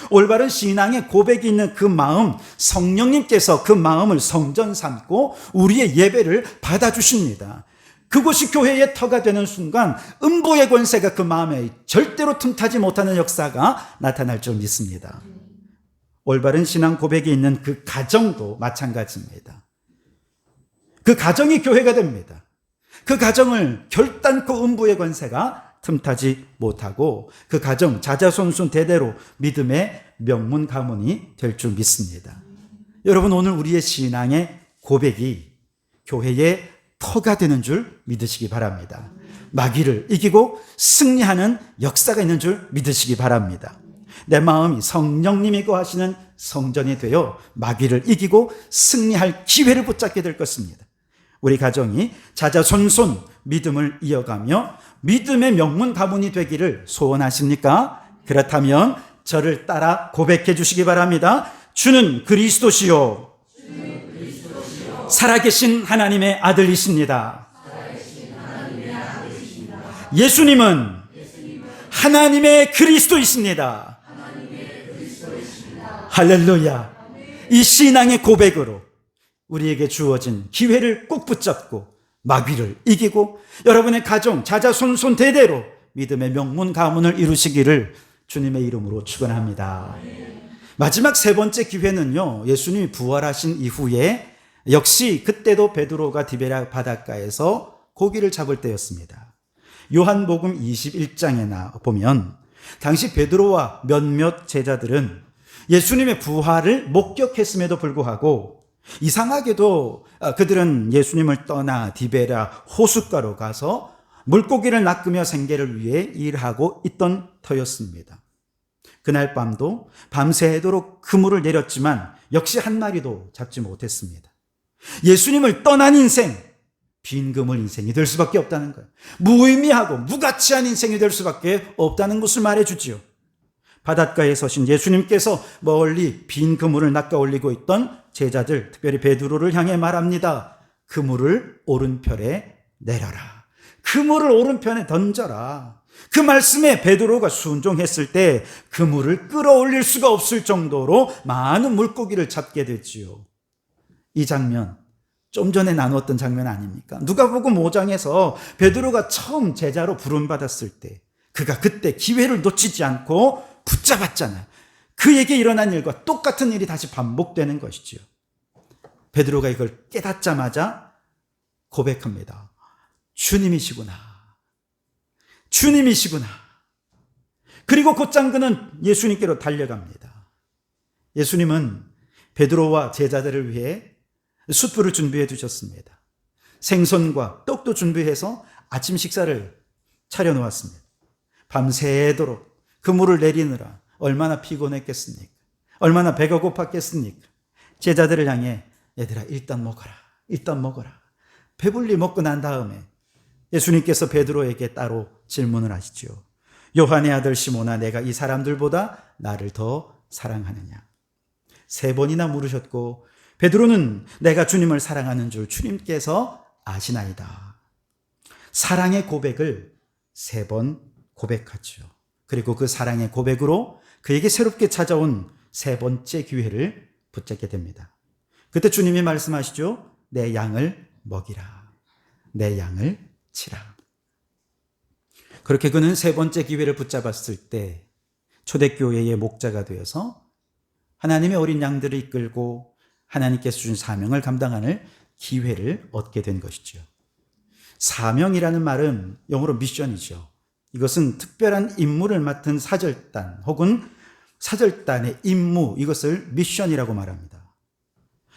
올바른 신앙의 고백이 있는 그 마음, 성령님께서 그 마음을 성전 삼고 우리의 예배를 받아주십니다. 그곳이 교회의 터가 되는 순간 음부의 권세가 그 마음에 절대로 틈타지 못하는 역사가 나타날 줄 믿습니다. 올바른 신앙 고백이 있는 그 가정도 마찬가지입니다. 그 가정이 교회가 됩니다. 그 가정을 결단코 음부의 권세가 틈타지 못하고 그 가정 자자손손 대대로 믿음의 명문 가문이 될 줄 믿습니다. 여러분, 오늘 우리의 신앙의 고백이 교회의 터가 되는 줄 믿으시기 바랍니다. 마귀를 이기고 승리하는 역사가 있는 줄 믿으시기 바랍니다. 내 마음이 성령님이 거하시는 성전이 되어 마귀를 이기고 승리할 기회를 붙잡게 될 것입니다. 우리 가정이 자자손손 믿음을 이어가며 믿음의 명문 가문이 되기를 소원하십니까? 그렇다면 저를 따라 고백해 주시기 바랍니다. 주는 그리스도시요 살아계신 하나님의 아들이십니다. 예수님은 하나님의 그리스도이십니다. 할렐루야. 이 신앙의 고백으로 우리에게 주어진 기회를 꼭 붙잡고 마귀를 이기고 여러분의 가정 자자손손 대대로 믿음의 명문 가문을 이루시기를 주님의 이름으로 축원합니다. 마지막 세 번째 기회는요, 예수님이 부활하신 이후에 역시 그때도 베드로가 디베랴 바닷가에서 고기를 잡을 때였습니다. 요한복음 21장에 보면 당시 베드로와 몇몇 제자들은 예수님의 부활을 목격했음에도 불구하고 이상하게도 그들은 예수님을 떠나 디베랴 호숫가로 가서 물고기를 낚으며 생계를 위해 일하고 있던 터였습니다. 그날 밤도 밤새도록 그물을 내렸지만 역시 한 마리도 잡지 못했습니다. 예수님을 떠난 인생, 빈 그물 인생이 될 수밖에 없다는 거예요. 무의미하고 무가치한 인생이 될 수밖에 없다는 것을 말해주지요. 바닷가에 서신 예수님께서 멀리 빈 그물을 낚아 올리고 있던 제자들, 특별히 베드로를 향해 말합니다. 그물을 오른편에 내려라. 그물을 오른편에 던져라. 그 말씀에 베드로가 순종했을 때 그물을 끌어올릴 수가 없을 정도로 많은 물고기를 잡게 됐지요. 이 장면, 좀 전에 나누었던 장면 아닙니까? 누가복음 5장에서 베드로가 처음 제자로 부름받았을 때 그가 그때 기회를 놓치지 않고 붙잡았잖아요. 그에게 일어난 일과 똑같은 일이 다시 반복되는 것이지요. 베드로가 이걸 깨닫자마자 고백합니다. 주님이시구나. 주님이시구나. 그리고 곧장 그는 예수님께로 달려갑니다. 예수님은 베드로와 제자들을 위해 숯불을 준비해 두셨습니다. 생선과 떡도 준비해서 아침 식사를 차려놓았습니다. 밤새도록 그물을 내리느라 얼마나 피곤했겠습니까? 얼마나 배가 고팠겠습니까? 제자들을 향해 얘들아 일단 먹어라. 일단 먹어라. 배불리 먹고 난 다음에 예수님께서 베드로에게 따로 질문을 하시죠. 요한의 아들 시몬아, 내가 이 사람들보다 나를 더 사랑하느냐? 3번이나 물으셨고 베드로는 내가 주님을 사랑하는 줄 주님께서 아시나이다. 사랑의 고백을 3번 고백하죠. 그리고 그 사랑의 고백으로 그에게 새롭게 찾아온 3번째 기회를 붙잡게 됩니다. 그때 주님이 말씀하시죠. 내 양을 먹이라. 내 양을 치라. 그렇게 그는 3번째 기회를 붙잡았을 때 초대교회의 목자가 되어서 하나님의 어린 양들을 이끌고 하나님께서 주신 사명을 감당하는 기회를 얻게 된 것이죠. 사명이라는 말은 영어로 미션이죠. 이것은 특별한 임무를 맡은 사절단 혹은 사절단의 임무, 이것을 미션이라고 말합니다.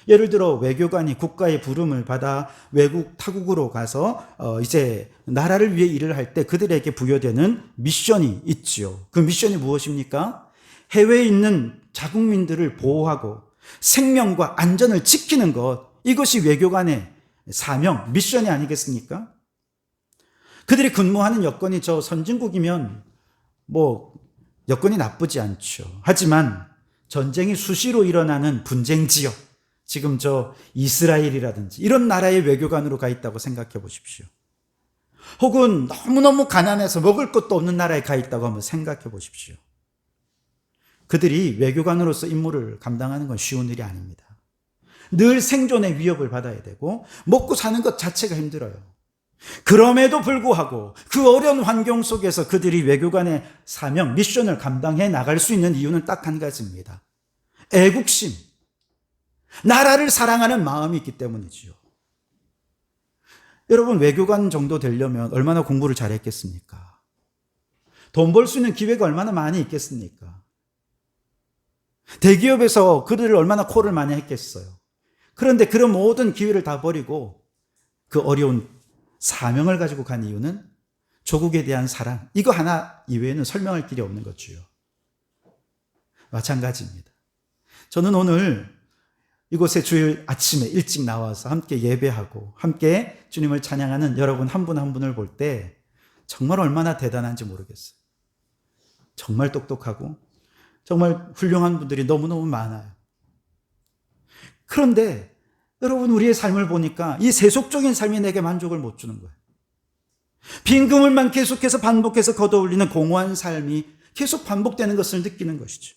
예를 들어 외교관이 국가의 부름을 받아 외국 타국으로 가서 이제 나라를 위해 일을 할 때 그들에게 부여되는 미션이 있지요. 그 미션이 무엇입니까? 해외에 있는 자국민들을 보호하고 생명과 안전을 지키는 것, 이것이 외교관의 사명, 미션이 아니겠습니까? 그들이 근무하는 여건이 저 선진국이면 뭐 여건이 나쁘지 않죠. 하지만 전쟁이 수시로 일어나는 분쟁 지역, 지금 저 이스라엘이라든지 이런 나라의 외교관으로 가 있다고 생각해 보십시오. 혹은 너무너무 가난해서 먹을 것도 없는 나라에 가 있다고 한번 생각해 보십시오. 그들이 외교관으로서 임무를 감당하는 건 쉬운 일이 아닙니다. 늘 생존의 위협을 받아야 되고 먹고 사는 것 자체가 힘들어요. 그럼에도 불구하고 그 어려운 환경 속에서 그들이 외교관의 사명, 미션을 감당해 나갈 수 있는 이유는 딱 한 가지입니다. 애국심, 나라를 사랑하는 마음이 있기 때문이지요. 여러분, 외교관 정도 되려면 얼마나 공부를 잘했겠습니까? 돈 벌 수 있는 기회가 얼마나 많이 있겠습니까? 대기업에서 그들을 얼마나 콜을 많이 했겠어요. 그런데 그런 모든 기회를 다 버리고 그 어려운 사명을 가지고 간 이유는 조국에 대한 사랑, 이거 하나 이외에는 설명할 길이 없는 거지요. 마찬가지입니다. 저는 오늘 이곳에 주일 아침에 일찍 나와서 함께 예배하고 함께 주님을 찬양하는 여러분 한 분 한 분을 볼 때 정말 얼마나 대단한지 모르겠어요. 정말 똑똑하고 정말 훌륭한 분들이 너무너무 많아요. 그런데 여러분, 우리의 삶을 보니까 이 세속적인 삶이 내게 만족을 못 주는 거예요. 빈 그물만 계속해서 반복해서 걷어올리는 공허한 삶이 계속 반복되는 것을 느끼는 것이죠.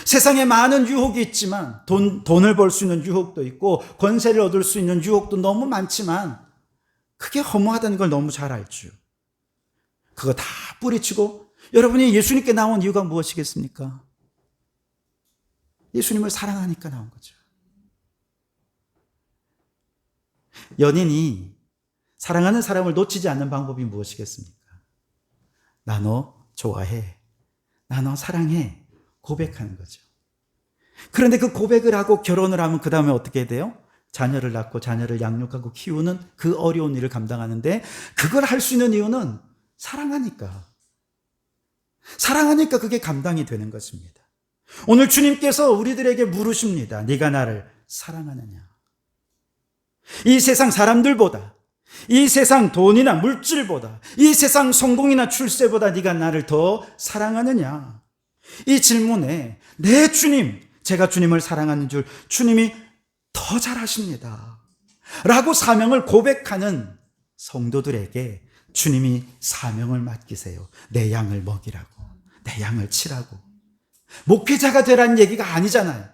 세상에 많은 유혹이 있지만 돈을 벌 수 있는 유혹도 있고 권세를 얻을 수 있는 유혹도 너무 많지만 그게 허무하다는 걸 너무 잘 알죠. 그거 다 뿌리치고 여러분이 예수님께 나온 이유가 무엇이겠습니까? 예수님을 사랑하니까 나온 거죠. 연인이 사랑하는 사람을 놓치지 않는 방법이 무엇이겠습니까? 나 너 좋아해. 나 너 사랑해. 고백하는 거죠. 그런데 그 고백을 하고 결혼을 하면 그 다음에 어떻게 돼요? 자녀를 낳고 자녀를 양육하고 키우는 그 어려운 일을 감당하는데 그걸 할 수 있는 이유는 사랑하니까. 사랑하니까 그게 감당이 되는 것입니다. 오늘 주님께서 우리들에게 물으십니다. 네가 나를 사랑하느냐? 이 세상 사람들보다, 이 세상 돈이나 물질보다, 이 세상 성공이나 출세보다 네가 나를 더 사랑하느냐? 이 질문에 내 주님, 제가 주님을 사랑하는 줄 주님이 더 잘하십니다 라고 사명을 고백하는 성도들에게 주님이 사명을 맡기세요. 내 양을 먹이라고, 내 양을 치라고. 목회자가 되라는 얘기가 아니잖아요.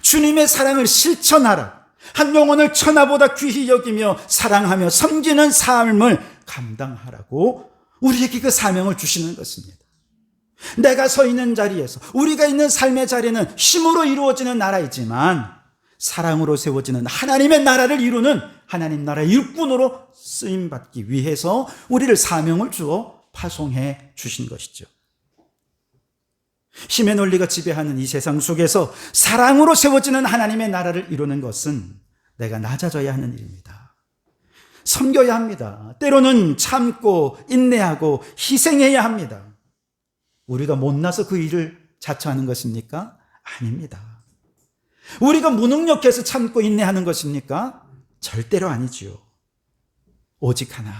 주님의 사랑을 실천하라. 한 영혼을 천하보다 귀히 여기며 사랑하며 섬기는 삶을 감당하라고 우리에게 그 사명을 주시는 것입니다. 내가 서 있는 자리에서, 우리가 있는 삶의 자리는 힘으로 이루어지는 나라이지만 사랑으로 세워지는 하나님의 나라를 이루는 하나님 나라의 일꾼으로 쓰임받기 위해서 우리를 사명을 주어 파송해 주신 것이죠. 힘의 논리가 지배하는 이 세상 속에서 사랑으로 세워지는 하나님의 나라를 이루는 것은 내가 낮아져야 하는 일입니다. 섬겨야 합니다. 때로는 참고 인내하고 희생해야 합니다. 우리가 못나서 그 일을 자처하는 것입니까? 아닙니다. 우리가 무능력해서 참고 인내하는 것입니까? 절대로 아니지요. 오직 하나,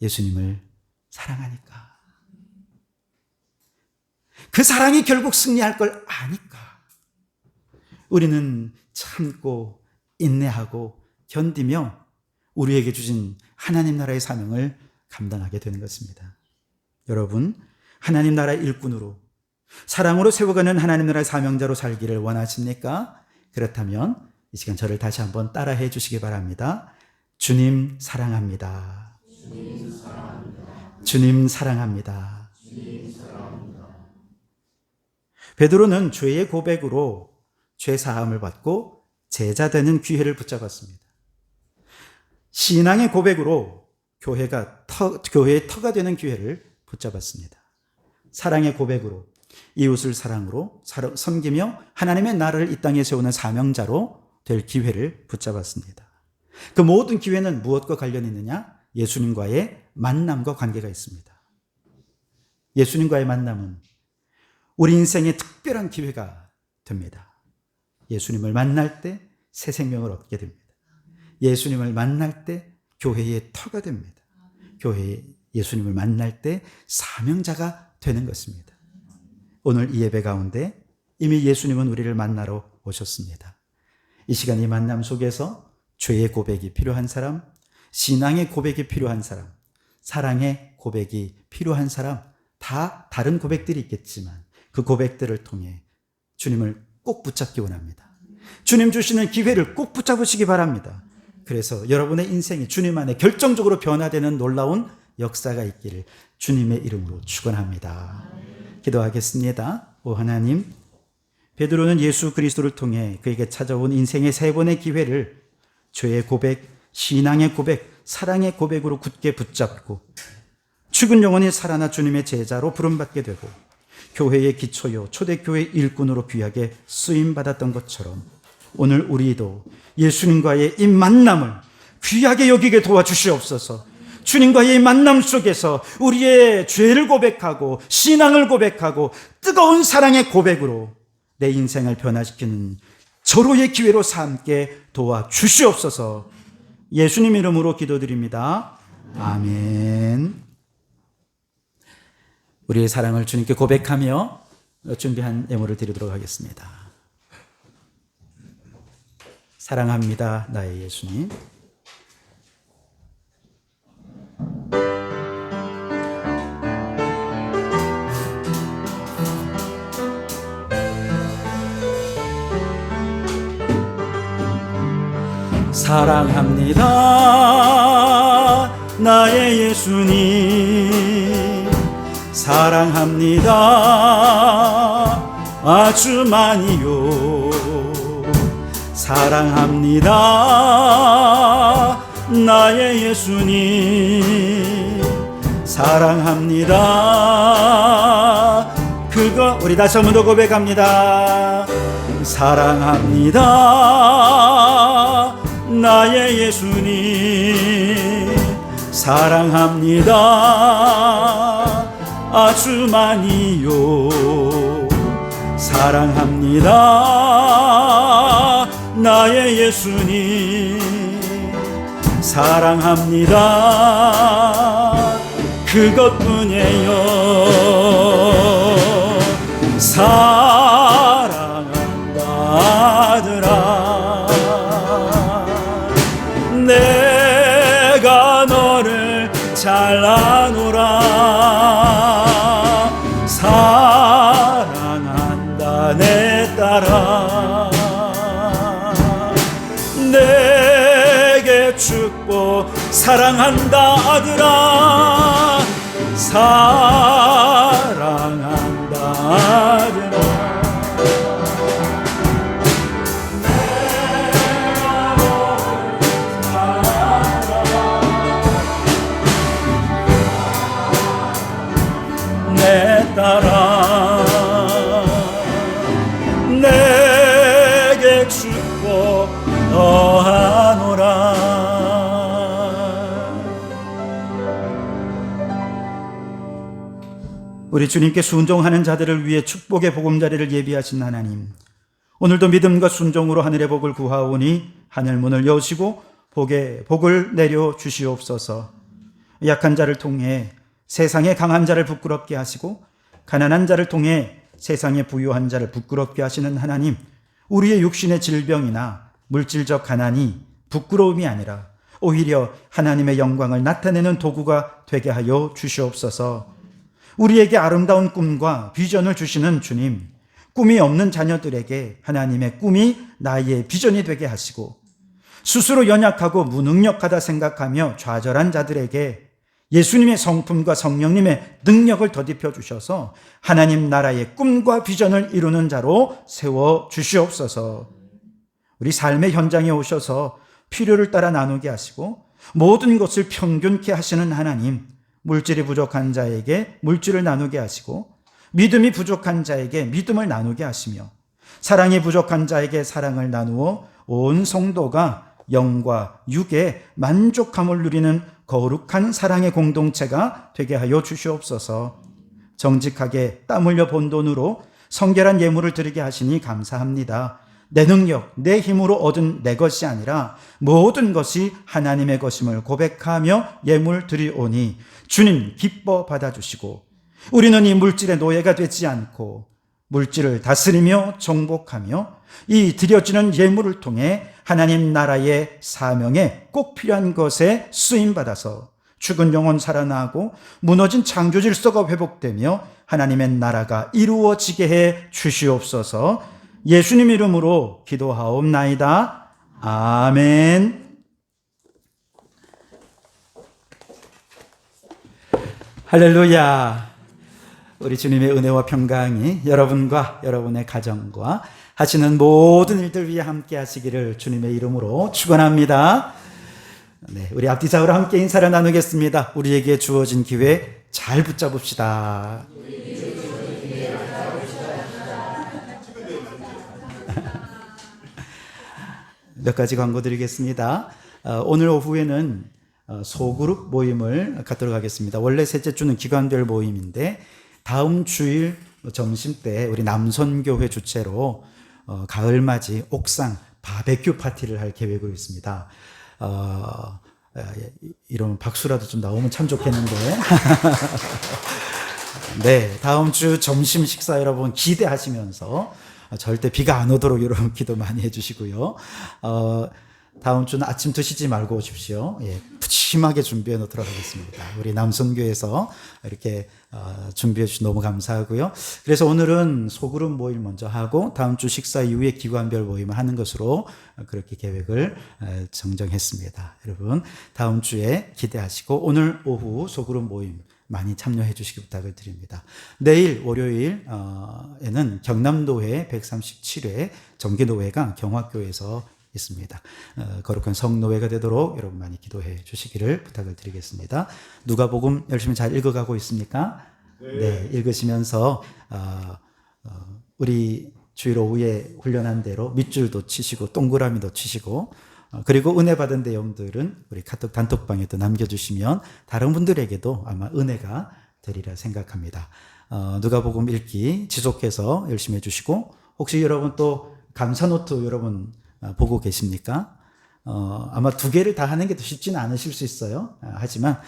예수님을 사랑하니까. 그 사랑이 결국 승리할 걸 아니까 우리는 참고 인내하고 견디며 우리에게 주신 하나님 나라의 사명을 감당하게 되는 것입니다. 여러분, 하나님 나라의 일꾼으로 사랑으로 세워가는 하나님 나라의 사명자로 살기를 원하십니까? 그렇다면 이 시간 저를 다시 한번 따라해 주시기 바랍니다. 주님 사랑합니다. 주님 사랑합니다. 베드로는 죄의 고백으로 죄 사함을 받고 제자 되는 기회를 붙잡았습니다. 신앙의 고백으로 교회의 터가 되는 기회를 붙잡았습니다. 사랑의 고백으로 이웃을 사랑으로 섬기며 하나님의 나라를 이 땅에 세우는 사명자로 될 기회를 붙잡았습니다. 그 모든 기회는 무엇과 관련이 있느냐? 예수님과의 만남과 관계가 있습니다. 예수님과의 만남은 우리 인생의 특별한 기회가 됩니다. 예수님을 만날 때 새 생명을 얻게 됩니다. 예수님을 만날 때 교회의 터가 됩니다. 교회에 예수님을 만날 때 사명자가 되는 것입니다. 오늘 이 예배 가운데 이미 예수님은 우리를 만나러 오셨습니다. 이 시간 이 만남 속에서 죄의 고백이 필요한 사람, 신앙의 고백이 필요한 사람, 사랑의 고백이 필요한 사람, 다 다른 고백들이 있겠지만 그 고백들을 통해 주님을 꼭 붙잡기 원합니다. 주님 주시는 기회를 꼭 붙잡으시기 바랍니다. 그래서 여러분의 인생이 주님 안에 결정적으로 변화되는 놀라운 역사가 있기를 주님의 이름으로 축원합니다. 기도하겠습니다. 오 하나님, 베드로는 예수 그리스도를 통해 그에게 찾아온 인생의 3번의 기회를 죄의 고백, 신앙의 고백, 사랑의 고백으로 굳게 붙잡고 죽은 영혼이 살아나 주님의 제자로 부름받게 되고 교회의 기초요 초대교회 일꾼으로 귀하게 쓰임받았던 것처럼 오늘 우리도 예수님과의 이 만남을 귀하게 여기게 도와주시옵소서. 주님과의 이 만남 속에서 우리의 죄를 고백하고 신앙을 고백하고 뜨거운 사랑의 고백으로 내 인생을 변화시키는 절호의 기회로 삼게 도와주시옵소서. 예수님 이름으로 기도드립니다. 아멘. 우리의 사랑을 주님께 고백하며 준비한 예물을 드리도록 하겠습니다. 사랑합니다, 나의 예수님. 사랑합니다, 나의 예수님. 사랑합니다, 아주 많이요. 사랑합니다, 나의 예수님. 사랑합니다. 그거 우리 다시 한 번 더 고백합니다. 사랑합니다, 나의 예수님. 사랑합니다, 아주 많이요. 사랑합니다, 나의 예수님. 사랑합니다, 그것뿐이에요. 사랑한다 아들아, 내가 너를 잘 아노라. 사랑한다 내 딸아, 내게 축복. 사랑한다 아들아, 사랑한다 아들아. 내 딸아, 내게 축복 더하노라. 우리 주님께 순종하는 자들을 위해 축복의 보금자리를 예비하신 하나님, 오늘도 믿음과 순종으로 하늘의 복을 구하오니 하늘문을 여시고 복을 내려 주시옵소서. 약한 자를 통해 세상의 강한 자를 부끄럽게 하시고 가난한 자를 통해 세상의 부유한 자를 부끄럽게 하시는 하나님, 우리의 육신의 질병이나 물질적 가난이 부끄러움이 아니라 오히려 하나님의 영광을 나타내는 도구가 되게 하여 주시옵소서. 우리에게 아름다운 꿈과 비전을 주시는 주님, 꿈이 없는 자녀들에게 하나님의 꿈이 나의 비전이 되게 하시고, 스스로 연약하고 무능력하다 생각하며 좌절한 자들에게 예수님의 성품과 성령님의 능력을 더딥혀 주셔서 하나님 나라의 꿈과 비전을 이루는 자로 세워 주시옵소서. 우리 삶의 현장에 오셔서 필요를 따라 나누게 하시고 모든 것을 평균케 하시는 하나님, 물질이 부족한 자에게 물질을 나누게 하시고 믿음이 부족한 자에게 믿음을 나누게 하시며 사랑이 부족한 자에게 사랑을 나누어 온 성도가 영과 육의 만족함을 누리는 거룩한 사랑의 공동체가 되게 하여 주시옵소서. 정직하게 땀 흘려 번 돈으로 성결한 예물을 드리게 하시니 감사합니다. 내 능력, 내 힘으로 얻은 내 것이 아니라 모든 것이 하나님의 것임을 고백하며 예물 드리오니 주님 기뻐 받아주시고 우리는 이 물질의 노예가 되지 않고 물질을 다스리며 정복하며 이 드려지는 예물을 통해 하나님 나라의 사명에 꼭 필요한 것에 쓰임받아서 죽은 영혼 살아나고 무너진 창조 질서가 회복되며 하나님의 나라가 이루어지게 해 주시옵소서. 예수님 이름으로 기도하옵나이다. 아멘. 할렐루야. 우리 주님의 은혜와 평강이 여러분과 여러분의 가정과 하시는 모든 일들 위해 함께 하시기를 주님의 이름으로 축원합니다. 네, 우리 앞뒤 좌우로 함께 인사를 나누겠습니다. 우리에게 주어진 기회 잘 붙잡읍시다. 몇 가지 광고 드리겠습니다. 오늘 오후에는 소그룹 모임을 갖도록 하겠습니다. 원래 셋째 주는 기관별 모임인데 다음 주일 점심때 우리 남선교회 주최로 가을맞이 옥상 바베큐 파티를 할 계획으로 있습니다. 이런 박수라도 좀 나오면 참 좋겠는데. 네, 다음 주 점심 식사 여러분 기대하시면서 절대 비가 안 오도록 여러분 기도 많이 해주시고요. 다음 주는 아침 드시지 말고 오십시오. 예, 푸짐하게 준비해 놓도록 하겠습니다. 우리 남선교에서 이렇게 준비해 주셔서 너무 감사하고요. 그래서 오늘은 소그룹 모임 먼저 하고 다음 주 식사 이후에 기관별 모임을 하는 것으로 그렇게 계획을 정정했습니다. 여러분 다음 주에 기대하시고 오늘 오후 소그룹 모임 많이 참여해 주시기 부탁을 드립니다. 내일 월요일에는 경남도회 137회 정기노회가 경화교에서 있습니다. 거룩한 성노회가 되도록 여러분 많이 기도해 주시기를 부탁을 드리겠습니다. 누가복음 열심히 잘 읽어가고 있습니까? 네, 읽으시면서 우리 주일 오후에 훈련한 대로 밑줄도 치시고 동그라미도 치시고 그리고 은혜 받은 내용들은 우리 카톡 단톡방에도 남겨주시면 다른 분들에게도 아마 은혜가 되리라 생각합니다. 누가복음 읽기 지속해서 열심히 해주시고 혹시 여러분 또 감사노트 여러분 보고 계십니까? 아마 2개를 다 하는 게 더 쉽지는 않으실 수 있어요. 하지만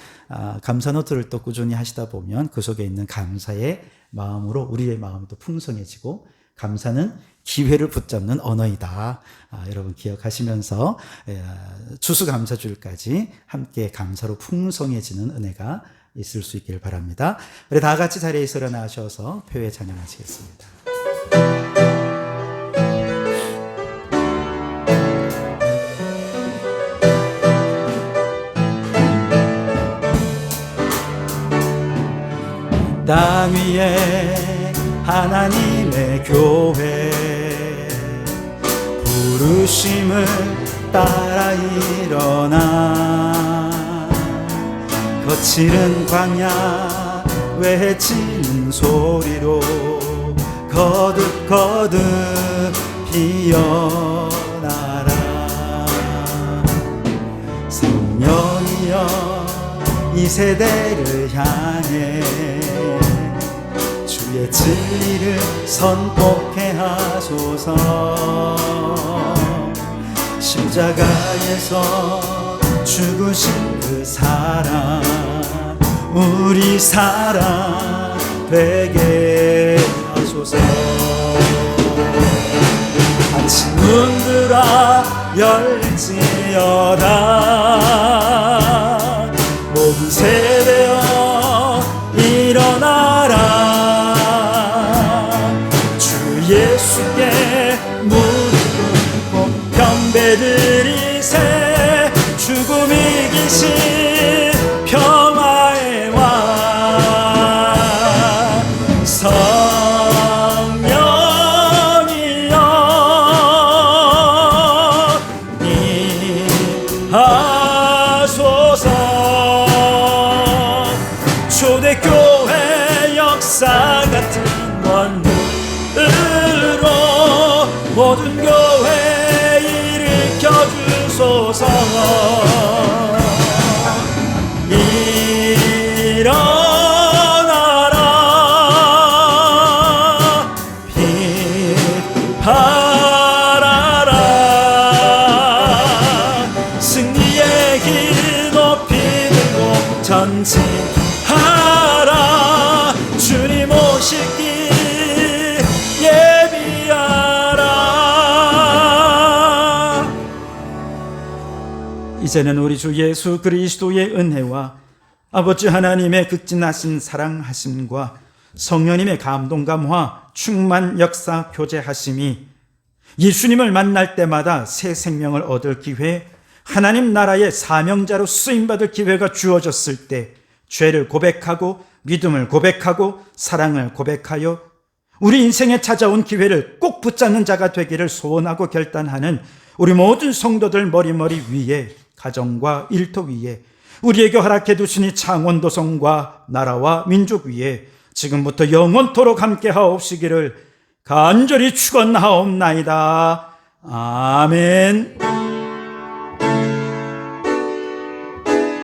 감사노트를 또 꾸준히 하시다 보면 그 속에 있는 감사의 마음으로 우리의 마음이 또 풍성해지고 감사는 기회를 붙잡는 언어이다. 여러분 기억하시면서 추수감사주일까지 함께 감사로 풍성해지는 은혜가 있을 수 있기를 바랍니다. 우리 다 같이 자리에서 일어나셔서 표회 찬양하시겠습니다. 땅 위에 하나님의 교회 부르심을 따라 일어나 거칠은 광야 외치는 소리로 거듭거듭 피어나라. 성령이여 이 세대를 향해 주의 진리를 선포케 하소서. 십자가에서 죽으신 그 사랑 우리 사랑 되게 하소서. 아침 문들아 열릴지어다. 모든 세대여 일어나라. 주 예수께 무릎 꿇고 경배드리세. 죽음 이기신 평화의 왕 성령이여 임하소서. 초대교회 역사 같은 원으로 모든 교회 일으켜 주소서. 이제는 우리 주 예수 그리스도의 은혜와 아버지 하나님의 극진하신 사랑하심과 성령님의 감동 감화 충만 역사 교제하심이 예수님을 만날 때마다 새 생명을 얻을 기회, 하나님 나라의 사명자로 쓰임받을 기회가 주어졌을 때 죄를 고백하고 믿음을 고백하고 사랑을 고백하여 우리 인생에 찾아온 기회를 꼭 붙잡는 자가 되기를 소원하고 결단하는 우리 모든 성도들 머리머리 위에, 가정과 일터 위에, 우리에게 허락해 두시니 창원도성과 나라와 민족 위에 지금부터 영원토록 함께 하옵시기를 간절히 축원하옵나이다. 아멘.